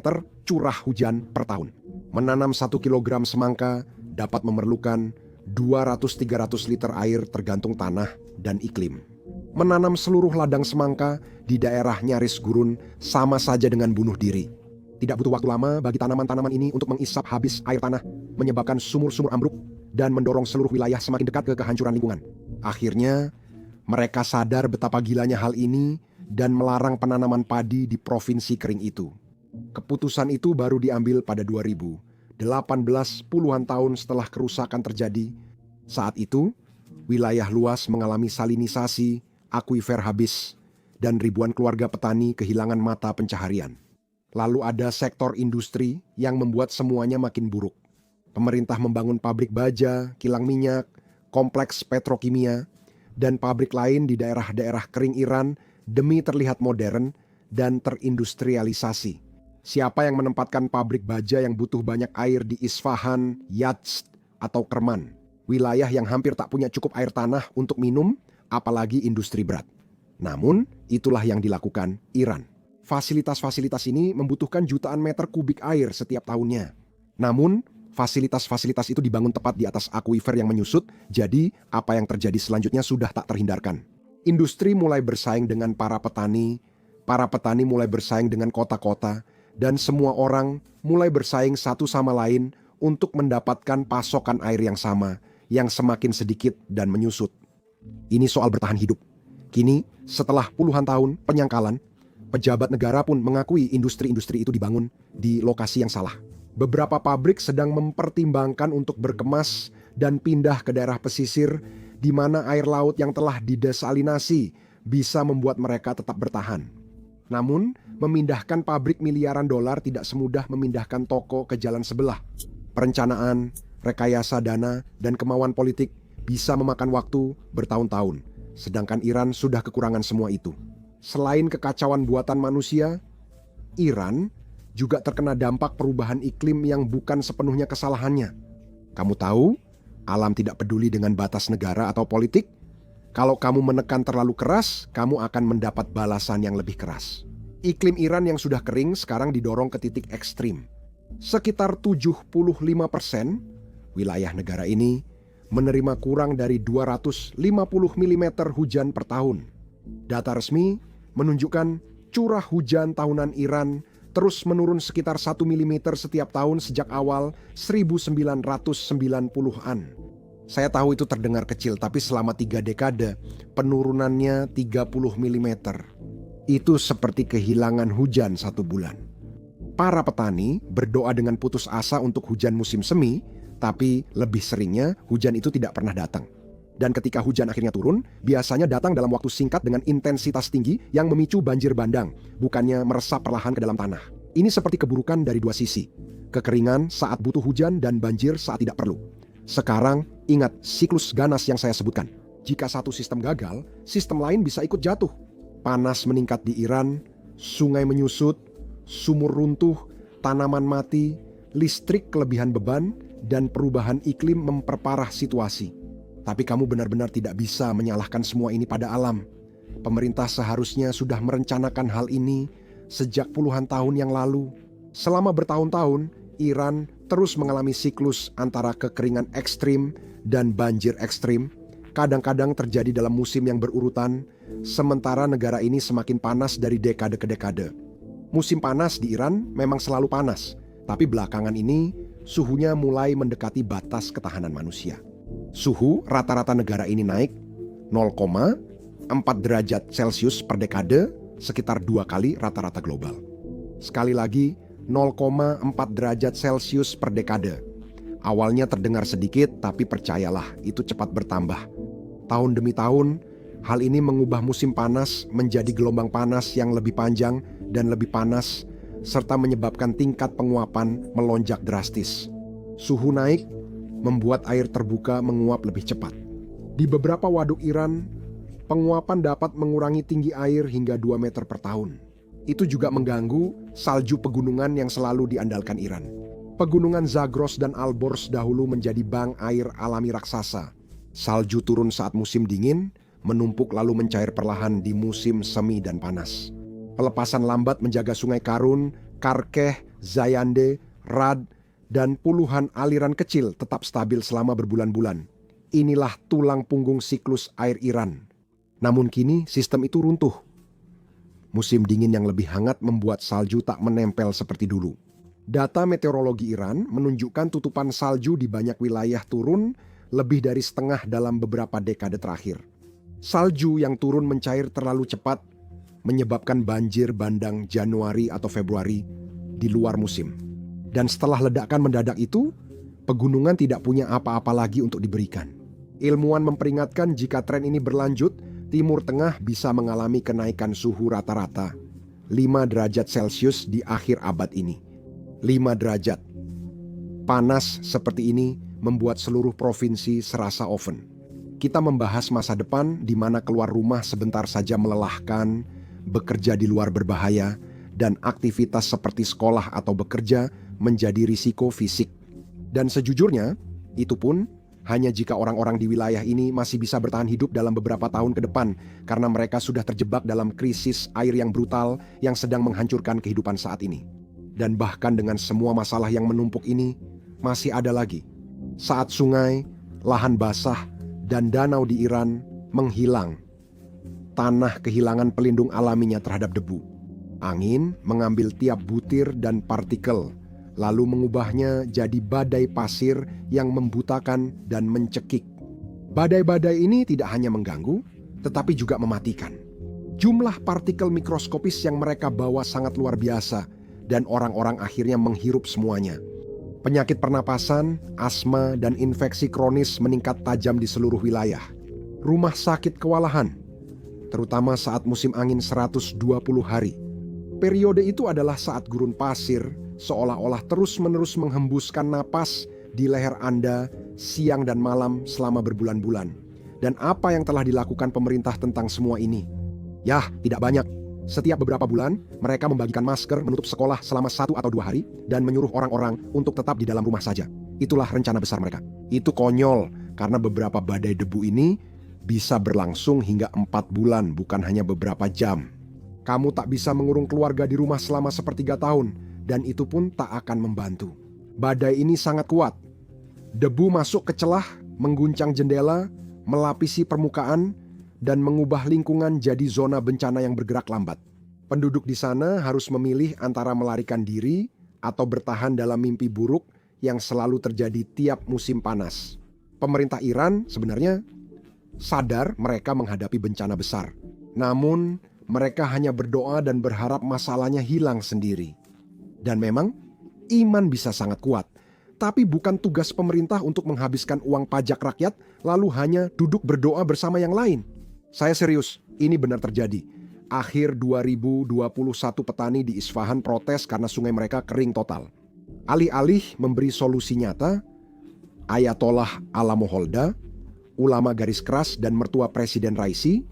curah hujan per tahun. Menanam 1 kilogram semangka dapat memerlukan 200-300 liter air tergantung tanah dan iklim. Menanam seluruh ladang semangka di daerah nyaris gurun sama saja dengan bunuh diri. Tidak butuh waktu lama bagi tanaman-tanaman ini untuk mengisap habis air tanah, menyebabkan sumur-sumur ambruk, dan mendorong seluruh wilayah semakin dekat ke kehancuran lingkungan. Akhirnya, mereka sadar betapa gilanya hal ini dan melarang penanaman padi di provinsi kering itu. Keputusan itu baru diambil pada 2000, 18 puluhan tahun setelah kerusakan terjadi. Saat itu, wilayah luas mengalami salinisasi, akuifer habis, dan ribuan keluarga petani kehilangan mata pencaharian. Lalu ada sektor industri yang membuat semuanya makin buruk. Pemerintah membangun pabrik baja, kilang minyak, kompleks petrokimia, dan pabrik lain di daerah-daerah kering Iran demi terlihat modern dan terindustrialisasi. Siapa yang menempatkan pabrik baja yang butuh banyak air di Isfahan, Yazd, atau Kerman? Wilayah yang hampir tak punya cukup air tanah untuk minum, apalagi industri berat. Namun, itulah yang dilakukan Iran. Fasilitas-fasilitas ini membutuhkan jutaan meter kubik air setiap tahunnya. Namun, fasilitas-fasilitas itu dibangun tepat di atas akuifer yang menyusut, jadi apa yang terjadi selanjutnya sudah tak terhindarkan. Industri mulai bersaing dengan para petani mulai bersaing dengan kota-kota, dan semua orang mulai bersaing satu sama lain untuk mendapatkan pasokan air yang sama, yang semakin sedikit dan menyusut. Ini soal bertahan hidup. Kini, setelah puluhan tahun penyangkalan, pejabat negara pun mengakui industri-industri itu dibangun di lokasi yang salah. Beberapa pabrik sedang mempertimbangkan untuk berkemas dan pindah ke daerah pesisir di mana air laut yang telah didesalinasi bisa membuat mereka tetap bertahan. Namun, memindahkan pabrik miliaran dolar tidak semudah memindahkan toko ke jalan sebelah. Perencanaan, rekayasa dana, dan kemauan politik bisa memakan waktu bertahun-tahun. Sedangkan Iran sudah kekurangan semua itu. Selain kekacauan buatan manusia, Iran juga terkena dampak perubahan iklim yang bukan sepenuhnya kesalahannya. Kamu tahu, alam tidak peduli dengan batas negara atau politik. Kalau kamu menekan terlalu keras, kamu akan mendapat balasan yang lebih keras. Iklim Iran yang sudah kering sekarang didorong ke titik ekstrim. Sekitar 75% wilayah negara ini menerima kurang dari 250 mm hujan per tahun. Data resmi menunjukkan curah hujan tahunan Iran terus menurun sekitar 1 mm setiap tahun sejak awal 1990-an. Saya tahu itu terdengar kecil, tapi selama 3 dekade penurunannya 30 mm. Itu seperti kehilangan hujan 1 bulan. Para petani berdoa dengan putus asa untuk hujan musim semi, tapi lebih seringnya hujan itu tidak pernah datang. Dan ketika hujan akhirnya turun, biasanya datang dalam waktu singkat dengan intensitas tinggi yang memicu banjir bandang, bukannya meresap perlahan ke dalam tanah. Ini seperti keburukan dari dua sisi. Kekeringan saat butuh hujan dan banjir saat tidak perlu. Sekarang, ingat siklus ganas yang saya sebutkan. Jika satu sistem gagal, sistem lain bisa ikut jatuh. Panas meningkat di Iran, sungai menyusut, sumur runtuh, tanaman mati, listrik kelebihan beban, dan perubahan iklim memperparah situasi. Tapi kamu benar-benar tidak bisa menyalahkan semua ini pada alam. Pemerintah seharusnya sudah merencanakan hal ini sejak puluhan tahun yang lalu. Selama bertahun-tahun, Iran terus mengalami siklus antara kekeringan ekstrim dan banjir ekstrim. Kadang-kadang terjadi dalam musim yang berurutan, sementara negara ini semakin panas dari dekade ke dekade. Musim panas di Iran memang selalu panas, tapi belakangan ini suhunya mulai mendekati batas ketahanan manusia. Suhu rata-rata negara ini naik 0,4 derajat Celcius per dekade, sekitar 2 kali rata-rata global. Sekali lagi, 0,4 derajat Celcius per dekade. Awalnya terdengar sedikit, tapi percayalah, itu cepat bertambah. Tahun demi tahun, hal ini mengubah musim panas menjadi gelombang panas yang lebih panjang dan lebih panas, serta menyebabkan tingkat penguapan melonjak drastis. Suhu naik membuat air terbuka menguap lebih cepat. Di beberapa waduk Iran, penguapan dapat mengurangi tinggi air hingga 2 meter per tahun. Itu juga mengganggu salju pegunungan yang selalu diandalkan Iran. Pegunungan Zagros dan Alborz dahulu menjadi bank air alami raksasa. Salju turun saat musim dingin, menumpuk lalu mencair perlahan di musim semi dan panas. Pelepasan lambat menjaga sungai Karun, Karkeh, Zayande, Rad, dan puluhan aliran kecil tetap stabil selama berbulan-bulan. Inilah tulang punggung siklus air Iran. Namun kini sistem itu runtuh. Musim dingin yang lebih hangat membuat salju tak menempel seperti dulu. Data meteorologi Iran menunjukkan tutupan salju di banyak wilayah turun lebih dari setengah dalam beberapa dekade terakhir. Salju yang turun mencair terlalu cepat menyebabkan banjir bandang Januari atau Februari di luar musim. Dan setelah ledakan mendadak itu, pegunungan tidak punya apa-apa lagi untuk diberikan. Ilmuwan memperingatkan jika tren ini berlanjut, Timur Tengah bisa mengalami kenaikan suhu rata-rata 5 derajat Celcius di akhir abad ini. 5 derajat. Panas seperti ini membuat seluruh provinsi serasa oven. Kita membahas masa depan di mana keluar rumah sebentar saja melelahkan, bekerja di luar berbahaya, dan aktivitas seperti sekolah atau bekerja menjadi risiko fisik. Dan sejujurnya, itu pun hanya jika orang-orang di wilayah ini masih bisa bertahan hidup dalam beberapa tahun ke depan, karena mereka sudah terjebak dalam krisis air yang brutal yang sedang menghancurkan kehidupan saat ini. Dan bahkan dengan semua masalah yang menumpuk ini, masih ada lagi. Saat sungai, lahan basah, dan danau di Iran menghilang, tanah kehilangan pelindung alaminya terhadap debu. Angin mengambil tiap butir dan partikel, lalu mengubahnya jadi badai pasir yang membutakan dan mencekik. Badai-badai ini tidak hanya mengganggu, tetapi juga mematikan. Jumlah partikel mikroskopis yang mereka bawa sangat luar biasa, dan orang-orang akhirnya menghirup semuanya. Penyakit pernapasan, asma, dan infeksi kronis meningkat tajam di seluruh wilayah. Rumah sakit kewalahan, terutama saat musim angin 120 hari. Periode itu adalah saat gurun pasir seolah-olah terus-menerus menghembuskan napas di leher Anda siang dan malam selama berbulan-bulan. Dan apa yang telah dilakukan pemerintah tentang semua ini? Yah, tidak banyak. Setiap beberapa bulan, mereka membagikan masker menutup sekolah selama 1 atau 2 hari dan menyuruh orang-orang untuk tetap di dalam rumah saja. Itulah rencana besar mereka. Itu konyol, karena beberapa badai debu ini bisa berlangsung hingga 4 bulan, bukan hanya beberapa jam. Kamu tak bisa mengurung keluarga di rumah selama 1/3 tahun, dan itu pun tak akan membantu. Badai ini sangat kuat. Debu masuk ke celah, mengguncang jendela, melapisi permukaan, dan mengubah lingkungan jadi zona bencana yang bergerak lambat. Penduduk di sana harus memilih antara melarikan diri atau bertahan dalam mimpi buruk yang selalu terjadi tiap musim panas. Pemerintah Iran sebenarnya sadar mereka menghadapi bencana besar. Namun, mereka hanya berdoa dan berharap masalahnya hilang sendiri. Dan memang, iman bisa sangat kuat. Tapi bukan tugas pemerintah untuk menghabiskan uang pajak rakyat lalu hanya duduk berdoa bersama yang lain. Saya serius, ini benar terjadi. Akhir 2021 petani di Isfahan protes karena sungai mereka kering total. Alih-alih memberi solusi nyata, Ayatollah Alamoholda, ulama garis keras dan mertua Presiden Raisi,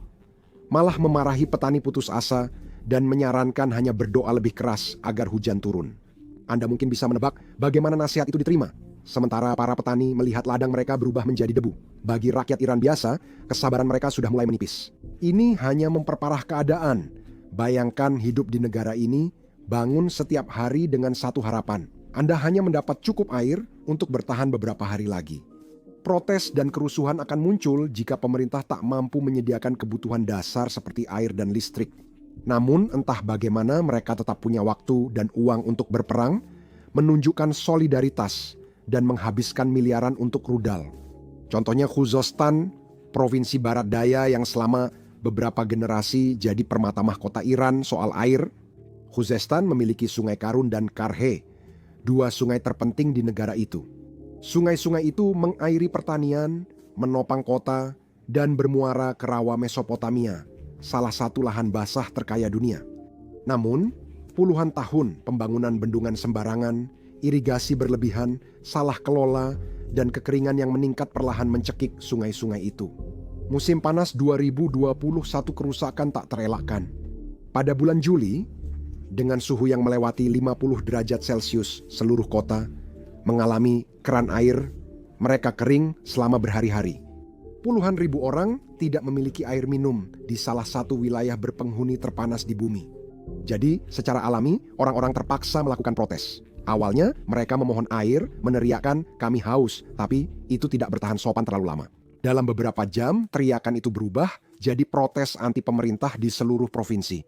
malah memarahi petani putus asa dan menyarankan hanya berdoa lebih keras agar hujan turun. Anda mungkin bisa menebak bagaimana nasihat itu diterima. Sementara para petani melihat ladang mereka berubah menjadi debu. Bagi rakyat Iran biasa, kesabaran mereka sudah mulai menipis. Ini hanya memperparah keadaan. Bayangkan hidup di negara ini, bangun setiap hari dengan satu harapan. Anda hanya mendapat cukup air untuk bertahan beberapa hari lagi. Protes dan kerusuhan akan muncul jika pemerintah tak mampu menyediakan kebutuhan dasar seperti air dan listrik. Namun entah bagaimana mereka tetap punya waktu dan uang untuk berperang, menunjukkan solidaritas, dan menghabiskan miliaran untuk rudal. Contohnya Khuzestan, provinsi barat daya yang selama beberapa generasi jadi permata mahkota Iran soal air. Khuzestan memiliki Sungai Karun dan Karhe, 2 sungai terpenting di negara itu. Sungai-sungai itu mengairi pertanian, menopang kota, dan bermuara ke rawa Mesopotamia, salah satu lahan basah terkaya dunia. Namun, puluhan tahun pembangunan bendungan sembarangan, irigasi berlebihan, salah kelola, dan kekeringan yang meningkat perlahan mencekik sungai-sungai itu. Musim panas 2021 kerusakan tak terelakkan. Pada bulan Juli, dengan suhu yang melewati 50 derajat Celcius, seluruh kota mengalami keran air, mereka kering selama berhari-hari. Puluhan ribu orang tidak memiliki air minum di salah satu wilayah berpenghuni terpanas di bumi. Jadi, secara alami, orang-orang terpaksa melakukan protes. Awalnya, mereka memohon air, meneriakkan, "Kami haus," tapi itu tidak bertahan sopan terlalu lama. Dalam beberapa jam, teriakan itu berubah jadi protes anti pemerintah di seluruh provinsi.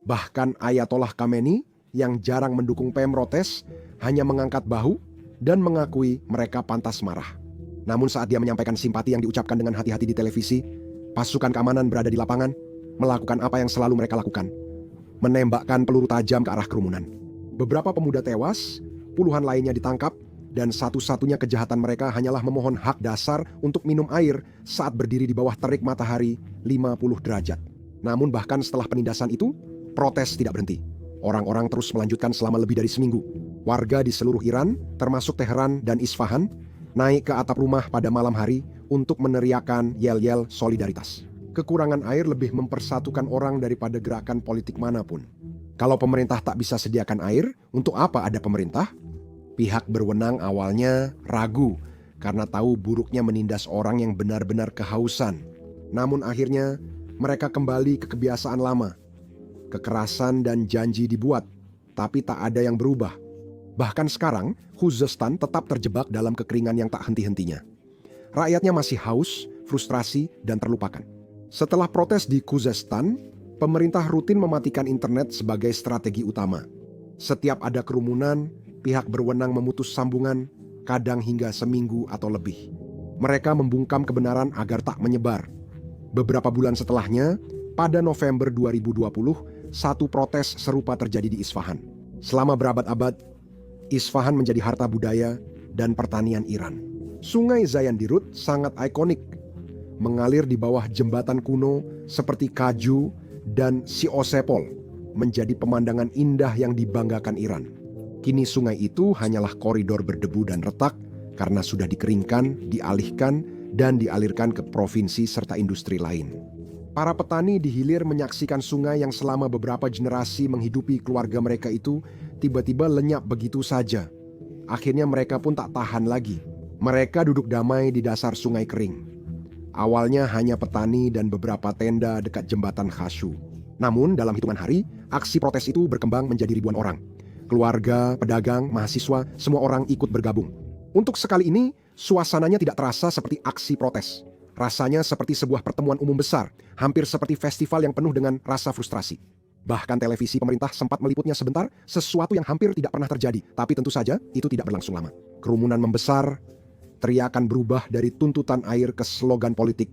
Bahkan Ayatollah Khamenei yang jarang mendukung Pemrotes hanya mengangkat bahu dan mengakui mereka pantas marah. Namun saat dia menyampaikan simpati yang diucapkan dengan hati-hati di televisi, pasukan keamanan berada di lapangan, melakukan apa yang selalu mereka lakukan, menembakkan peluru tajam ke arah kerumunan. Beberapa pemuda tewas, puluhan lainnya ditangkap, dan satu-satunya kejahatan mereka hanyalah memohon hak dasar untuk minum air saat berdiri di bawah terik matahari 50 derajat. Namun bahkan setelah penindasan itu, protes tidak berhenti. Orang-orang terus melanjutkan selama lebih dari seminggu. Warga di seluruh Iran, termasuk Teheran dan Isfahan, naik ke atap rumah pada malam hari untuk meneriakkan yel-yel solidaritas. Kekurangan air lebih mempersatukan orang daripada gerakan politik manapun. Kalau pemerintah tak bisa sediakan air, untuk apa ada pemerintah? Pihak berwenang awalnya ragu karena tahu buruknya menindas orang yang benar-benar kehausan. Namun akhirnya mereka kembali ke kebiasaan lama. Kekerasan dan janji dibuat, tapi tak ada yang berubah. Bahkan sekarang, Khuzestan tetap terjebak dalam kekeringan yang tak henti-hentinya. Rakyatnya masih haus, frustrasi, dan terlupakan. Setelah protes di Khuzestan, pemerintah rutin mematikan internet sebagai strategi utama. Setiap ada kerumunan, pihak berwenang memutus sambungan, kadang hingga seminggu atau lebih. Mereka membungkam kebenaran agar tak menyebar. Beberapa bulan setelahnya, pada November 2020, satu protes serupa terjadi di Isfahan. Selama berabad-abad, Isfahan menjadi harta budaya dan pertanian Iran. Sungai Zayandirut sangat ikonik, mengalir di bawah jembatan kuno seperti Kaju dan Siosepol, menjadi pemandangan indah yang dibanggakan Iran. Kini sungai itu hanyalah koridor berdebu dan retak karena sudah dikeringkan, dialihkan, dan dialirkan ke provinsi serta industri lain. Para petani di hilir menyaksikan sungai yang selama beberapa generasi menghidupi keluarga mereka itu tiba-tiba lenyap begitu saja. Akhirnya mereka pun tak tahan lagi. Mereka duduk damai di dasar sungai kering. Awalnya hanya petani dan beberapa tenda dekat jembatan Khashu. Namun dalam hitungan hari, aksi protes itu berkembang menjadi ribuan orang. Keluarga, pedagang, mahasiswa, semua orang ikut bergabung. Untuk sekali ini, suasananya tidak terasa seperti aksi protes. Rasanya seperti sebuah pertemuan umum besar, hampir seperti festival yang penuh dengan rasa frustrasi. Bahkan televisi pemerintah sempat meliputnya sebentar, sesuatu yang hampir tidak pernah terjadi. Tapi tentu saja, itu tidak berlangsung lama. Kerumunan membesar, teriakan berubah dari tuntutan air ke slogan politik,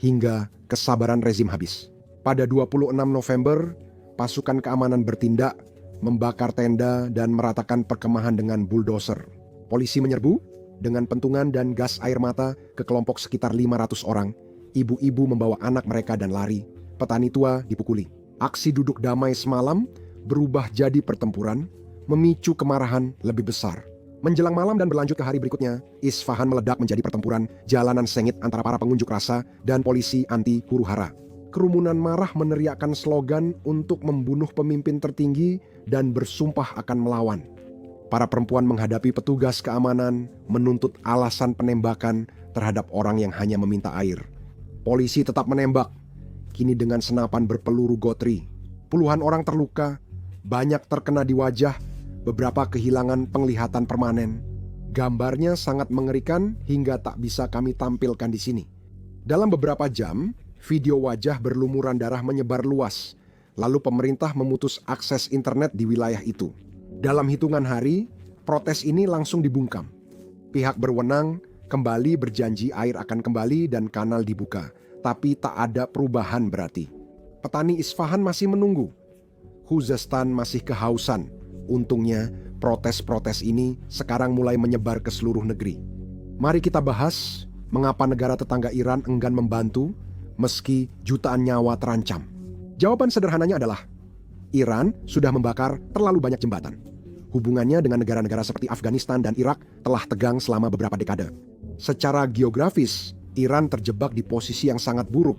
hingga kesabaran rezim habis. Pada 26 November, pasukan keamanan bertindak, membakar tenda dan meratakan perkemahan dengan bulldozer. Polisi menyerbu dengan pentungan dan gas air mata ke kelompok sekitar 500 orang. Ibu-ibu membawa anak mereka dan lari. Petani tua dipukuli. Aksi duduk damai semalam berubah jadi pertempuran, memicu kemarahan lebih besar. Menjelang malam dan berlanjut ke hari berikutnya, Isfahan meledak menjadi pertempuran jalanan sengit antara para pengunjuk rasa dan polisi anti huru-hara. Kerumunan marah meneriakkan slogan untuk membunuh pemimpin tertinggi dan bersumpah akan melawan. Para perempuan menghadapi petugas keamanan menuntut alasan penembakan terhadap orang yang hanya meminta air. Polisi tetap menembak, kini dengan senapan berpeluru gotri. Puluhan orang terluka, banyak terkena di wajah, beberapa kehilangan penglihatan permanen. Gambarnya sangat mengerikan hingga tak bisa kami tampilkan di sini. Dalam beberapa jam, video wajah berlumuran darah menyebar luas, lalu pemerintah memutus akses internet di wilayah itu. Dalam hitungan hari, protes ini langsung dibungkam. Pihak berwenang kembali berjanji air akan kembali dan kanal dibuka, tapi tak ada perubahan berarti. Petani Isfahan masih menunggu. Khuzestan masih kehausan. Untungnya, protes-protes ini sekarang mulai menyebar ke seluruh negeri. Mari kita bahas mengapa negara tetangga Iran enggan membantu meski jutaan nyawa terancam. Jawaban sederhananya adalah Iran sudah membakar terlalu banyak jembatan. Hubungannya dengan negara-negara seperti Afghanistan dan Irak telah tegang selama beberapa dekade. Secara geografis, Iran terjebak di posisi yang sangat buruk.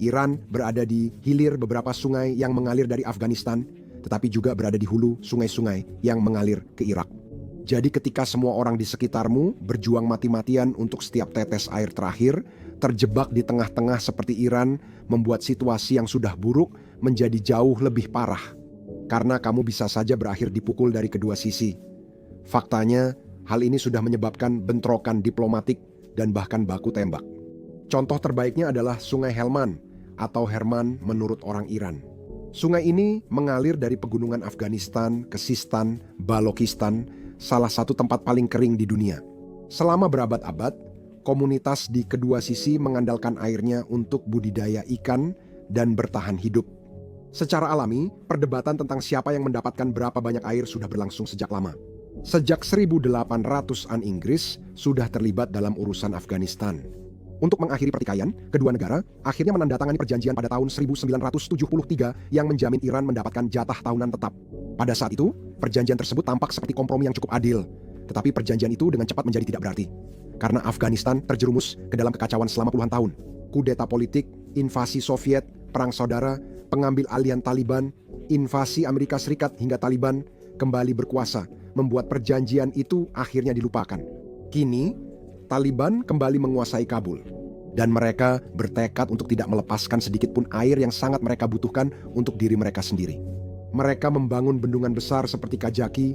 Iran berada di hilir beberapa sungai yang mengalir dari Afghanistan, tetapi juga berada di hulu sungai-sungai yang mengalir ke Irak. Jadi ketika semua orang di sekitarmu berjuang mati-matian untuk setiap tetes air terakhir, terjebak di tengah-tengah seperti Iran membuat situasi yang sudah buruk menjadi jauh lebih parah. Karena kamu bisa saja berakhir dipukul dari kedua sisi. Faktanya, hal ini sudah menyebabkan bentrokan diplomatik dan bahkan baku tembak. Contoh terbaiknya adalah Sungai Helman atau Herman menurut orang Iran. Sungai ini mengalir dari pegunungan Afghanistan ke Sistan, Balochistan, salah satu tempat paling kering di dunia. Selama berabad-abad, komunitas di kedua sisi mengandalkan airnya untuk budidaya ikan dan bertahan hidup. Secara alami, perdebatan tentang siapa yang mendapatkan berapa banyak air sudah berlangsung sejak lama. Sejak 1800-an Inggris sudah terlibat dalam urusan Afghanistan. Untuk mengakhiri pertikaian, kedua negara akhirnya menandatangani perjanjian pada tahun 1973 yang menjamin Iran mendapatkan jatah tahunan tetap. Pada saat itu, perjanjian tersebut tampak seperti kompromi yang cukup adil. Tetapi perjanjian itu dengan cepat menjadi tidak berarti. Karena Afghanistan terjerumus ke dalam kekacauan selama puluhan tahun. Kudeta politik, invasi Soviet, perang saudara, pengambil alihan Taliban, invasi Amerika Serikat hingga Taliban kembali berkuasa, membuat perjanjian itu akhirnya dilupakan. Kini, Taliban kembali menguasai Kabul. Dan mereka bertekad untuk tidak melepaskan sedikit pun air yang sangat mereka butuhkan untuk diri mereka sendiri. Mereka membangun bendungan besar seperti Kajaki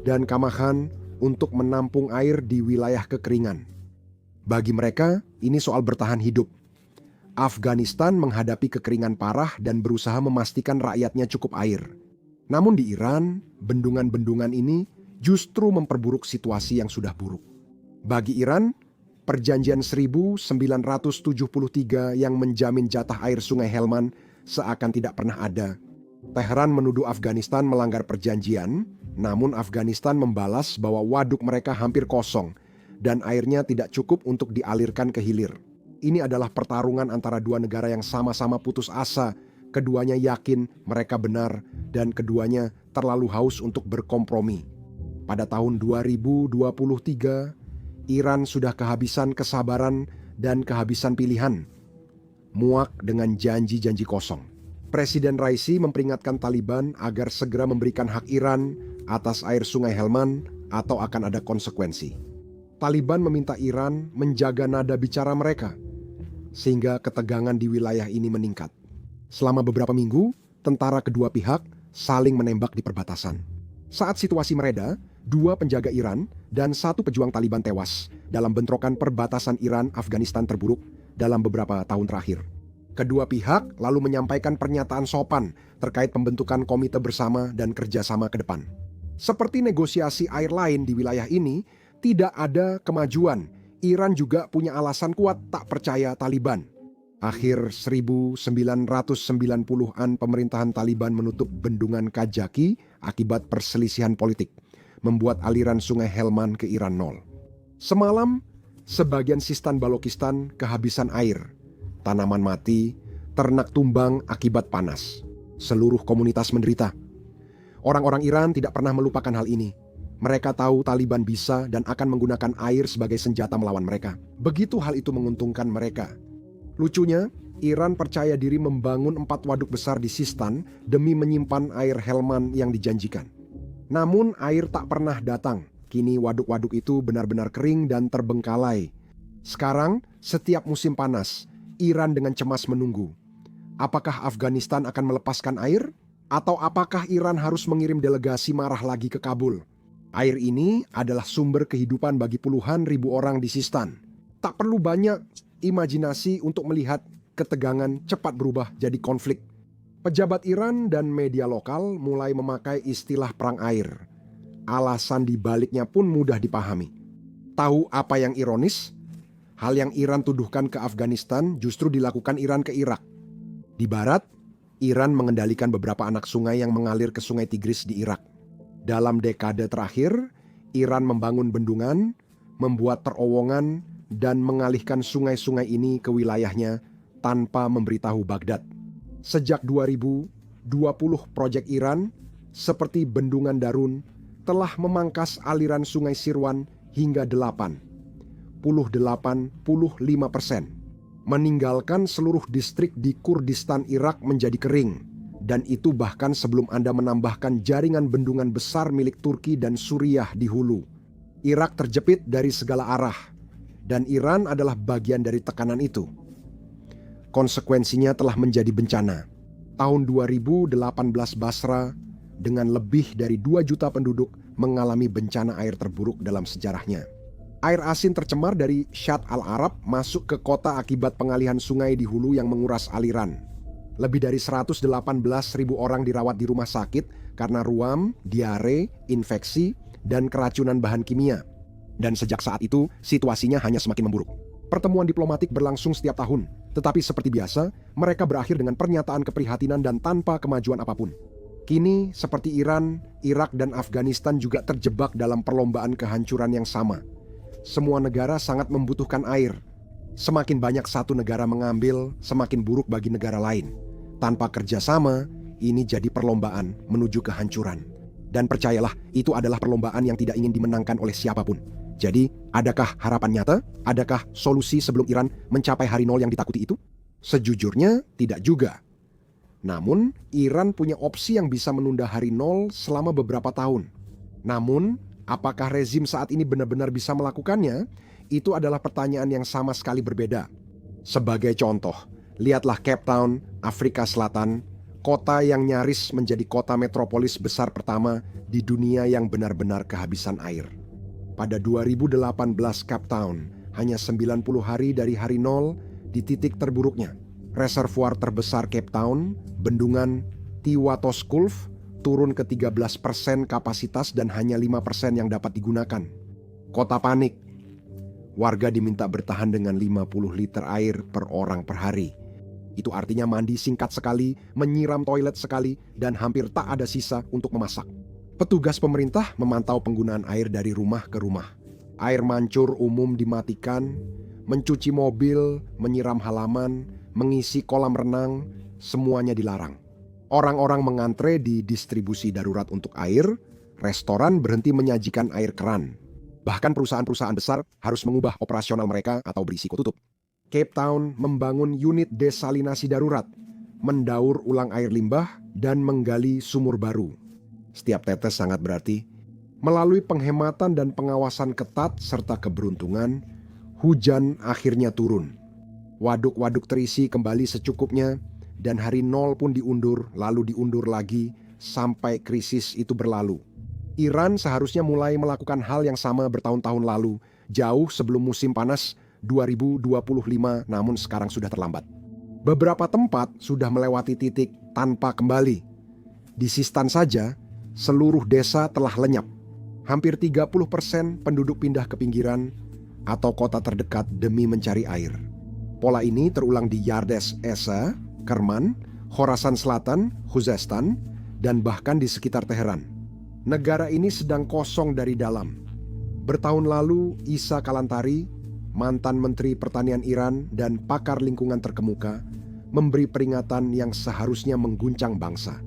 dan Kamahan untuk menampung air di wilayah kekeringan. Bagi mereka, ini soal bertahan hidup. Afghanistan menghadapi kekeringan parah dan berusaha memastikan rakyatnya cukup air. Namun di Iran, bendungan-bendungan ini justru memperburuk situasi yang sudah buruk. Bagi Iran, perjanjian 1973 yang menjamin jatah air Sungai Helman seakan tidak pernah ada. Teheran menuduh Afghanistan melanggar perjanjian, namun Afghanistan membalas bahwa waduk mereka hampir kosong dan airnya tidak cukup untuk dialirkan ke hilir. Ini adalah pertarungan antara dua negara yang sama-sama putus asa. Keduanya yakin mereka benar dan keduanya terlalu haus untuk berkompromi. Pada tahun 2023, Iran sudah kehabisan kesabaran dan kehabisan pilihan. Muak dengan janji-janji kosong. Presiden Raisi memperingatkan Taliban agar segera memberikan hak Iran atas air Sungai Helmand atau akan ada konsekuensi. Taliban meminta Iran menjaga nada bicara mereka, sehingga ketegangan di wilayah ini meningkat. Selama beberapa minggu, tentara kedua pihak saling menembak di perbatasan. Saat situasi mereda, 2 penjaga Iran dan 1 pejuang Taliban tewas dalam bentrokan perbatasan Iran-Afghanistan terburuk dalam beberapa tahun terakhir. Kedua pihak lalu menyampaikan pernyataan sopan terkait pembentukan komite bersama dan kerjasama ke depan. Seperti negosiasi air lain di wilayah ini, tidak ada kemajuan. Iran juga punya alasan kuat tak percaya Taliban. Akhir 1990-an pemerintahan Taliban menutup bendungan Kajaki akibat perselisihan politik, membuat aliran Sungai Helmand ke Iran nol. Semalam, sebagian Sistan Balochistan kehabisan air. Tanaman mati, ternak tumbang akibat panas. Seluruh komunitas menderita. Orang-orang Iran tidak pernah melupakan hal ini. Mereka tahu Taliban bisa dan akan menggunakan air sebagai senjata melawan mereka. Begitu hal itu menguntungkan mereka. Lucunya, Iran percaya diri membangun 4 waduk besar di Sistan demi menyimpan air Helmand yang dijanjikan. Namun air tak pernah datang. Kini waduk-waduk itu benar-benar kering dan terbengkalai. Sekarang, setiap musim panas, Iran dengan cemas menunggu. Apakah Afghanistan akan melepaskan air? Atau apakah Iran harus mengirim delegasi marah lagi ke Kabul? Air ini adalah sumber kehidupan bagi puluhan ribu orang di Sistan. Tak perlu banyak imajinasi untuk melihat ketegangan cepat berubah jadi konflik. Pejabat Iran dan media lokal mulai memakai istilah perang air. Alasan dibaliknya pun mudah dipahami. Tahu apa yang ironis? Hal yang Iran tuduhkan ke Afghanistan justru dilakukan Iran ke Irak. Di barat, Iran mengendalikan beberapa anak sungai yang mengalir ke Sungai Tigris di Irak. Dalam dekade terakhir, Iran membangun bendungan, membuat terowongan, dan mengalihkan sungai-sungai ini ke wilayahnya tanpa memberitahu Baghdad. Sejak 2020, proyek Iran, seperti Bendungan Darun, telah memangkas aliran Sungai Sirwan hingga 85%, meninggalkan seluruh distrik di Kurdistan Irak menjadi kering, dan itu bahkan sebelum Anda menambahkan jaringan bendungan besar milik Turki dan Suriah di hulu. Irak terjepit dari segala arah, dan Iran adalah bagian dari tekanan itu. Konsekuensinya telah menjadi bencana. Tahun 2018 Basra, dengan lebih dari 2 juta penduduk, mengalami bencana air terburuk dalam sejarahnya. Air asin tercemar dari Shatt al-Arab masuk ke kota akibat pengalihan sungai di hulu yang menguras aliran. Lebih dari 118.000 orang dirawat di rumah sakit karena ruam, diare, infeksi, dan keracunan bahan kimia. Dan sejak saat itu, situasinya hanya semakin memburuk. Pertemuan diplomatik berlangsung setiap tahun, tetapi seperti biasa, mereka berakhir dengan pernyataan keprihatinan dan tanpa kemajuan apapun. Kini, seperti Iran, Irak, dan Afghanistan juga terjebak dalam perlombaan kehancuran yang sama. Semua negara sangat membutuhkan air. Semakin banyak satu negara mengambil, semakin buruk bagi negara lain. Tanpa kerjasama, ini jadi perlombaan menuju kehancuran. Dan percayalah, itu adalah perlombaan yang tidak ingin dimenangkan oleh siapapun. Jadi, adakah harapan nyata? Adakah solusi sebelum Iran mencapai hari nol yang ditakuti itu? Sejujurnya, tidak juga. Namun, Iran punya opsi yang bisa menunda hari nol selama beberapa tahun. Namun, apakah rezim saat ini benar-benar bisa melakukannya? Itu adalah pertanyaan yang sama sekali berbeda. Sebagai contoh, lihatlah Cape Town, Afrika Selatan, kota yang nyaris menjadi kota metropolis besar pertama di dunia yang benar-benar kehabisan air. Pada 2018 Cape Town, hanya 90 hari dari hari nol di titik terburuknya. Reservoir terbesar Cape Town, bendungan Tiwatoskulf, turun ke 13% kapasitas dan hanya 5% yang dapat digunakan. Kota panik. Warga diminta bertahan dengan 50 liter air per orang per hari. Itu artinya mandi singkat sekali, menyiram toilet sekali, dan hampir tak ada sisa untuk memasak. Petugas pemerintah memantau penggunaan air dari rumah ke rumah. Air mancur umum dimatikan, mencuci mobil, menyiram halaman, mengisi kolam renang, semuanya dilarang. Orang-orang mengantre di distribusi darurat untuk air, restoran berhenti menyajikan air keran. Bahkan perusahaan-perusahaan besar harus mengubah operasional mereka atau berisiko tutup. Cape Town membangun unit desalinasi darurat, mendaur ulang air limbah, dan menggali sumur baru. Setiap tetes sangat berarti. Melalui penghematan dan pengawasan ketat serta keberuntungan, hujan akhirnya turun. Waduk-waduk terisi kembali secukupnya, dan hari nol pun diundur, lalu diundur lagi, sampai krisis itu berlalu. Iran seharusnya mulai melakukan hal yang sama bertahun-tahun lalu, jauh sebelum musim panas 2025, namun sekarang sudah terlambat. Beberapa tempat sudah melewati titik tanpa kembali. Di Sistan saja, seluruh desa telah lenyap. Hampir 30% penduduk pindah ke pinggiran atau kota terdekat demi mencari air. Pola ini terulang di Yardes Esa, Kerman, Khorasan Selatan, Khuzestan, dan bahkan di sekitar Teheran. Negara ini sedang kosong dari dalam. Bertahun lalu, Isa Kalantari, mantan Menteri Pertanian Iran dan pakar lingkungan terkemuka, memberi peringatan yang seharusnya mengguncang bangsa.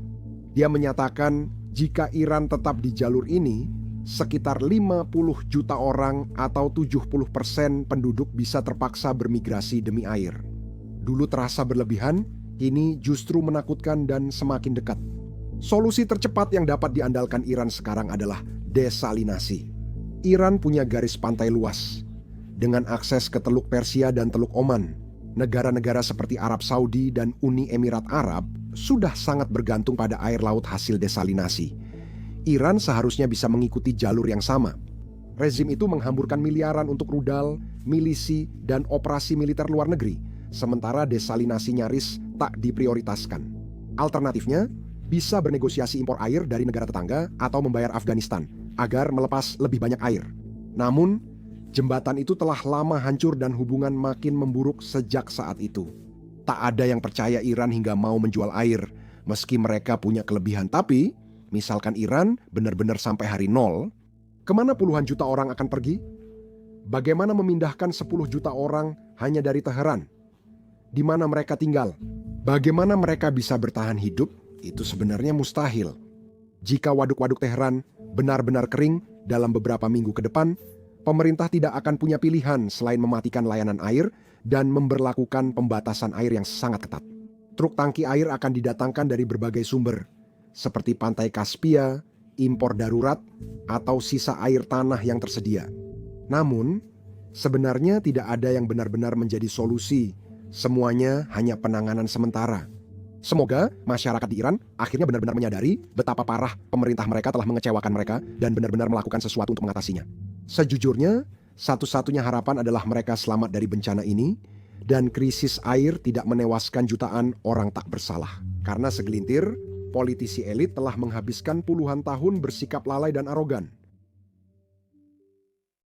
Dia menyatakan jika Iran tetap di jalur ini, sekitar 50 juta orang atau 70% penduduk bisa terpaksa bermigrasi demi air. Dulu terasa berlebihan, kini justru menakutkan dan semakin dekat. Solusi tercepat yang dapat diandalkan Iran sekarang adalah desalinasi. Iran punya garis pantai luas. Dengan akses ke Teluk Persia dan Teluk Oman, negara-negara seperti Arab Saudi dan Uni Emirat Arab sudah sangat bergantung pada air laut hasil desalinasi. Iran seharusnya bisa mengikuti jalur yang sama. Rezim itu menghamburkan miliaran untuk rudal, milisi, dan operasi militer luar negeri, sementara desalinasi nyaris tak diprioritaskan. Alternatifnya, bisa bernegosiasi impor air dari negara tetangga atau membayar Afghanistan agar melepas lebih banyak air. Namun, jembatan itu telah lama hancur dan hubungan makin memburuk sejak saat itu. Tak ada yang percaya Iran hingga mau menjual air, meski mereka punya kelebihan. Tapi, misalkan Iran benar-benar sampai hari nol, kemana puluhan juta orang akan pergi? Bagaimana memindahkan 10 juta orang hanya dari Teheran? Di mana mereka tinggal? Bagaimana mereka bisa bertahan hidup? Itu sebenarnya mustahil. Jika waduk-waduk Teheran benar-benar kering dalam beberapa minggu ke depan, pemerintah tidak akan punya pilihan selain mematikan layanan air dan memberlakukan pembatasan air yang sangat ketat. Truk tangki air akan didatangkan dari berbagai sumber, seperti pantai Kaspia, impor darurat, atau sisa air tanah yang tersedia. Namun, sebenarnya tidak ada yang benar-benar menjadi solusi. Semuanya hanya penanganan sementara. Semoga masyarakat di Iran akhirnya benar-benar menyadari betapa parah pemerintah mereka telah mengecewakan mereka dan benar-benar melakukan sesuatu untuk mengatasinya. Sejujurnya, satu-satunya harapan adalah mereka selamat dari bencana ini dan krisis air tidak menewaskan jutaan orang tak bersalah. Karena segelintir politisi elit telah menghabiskan puluhan tahun bersikap lalai dan arogan.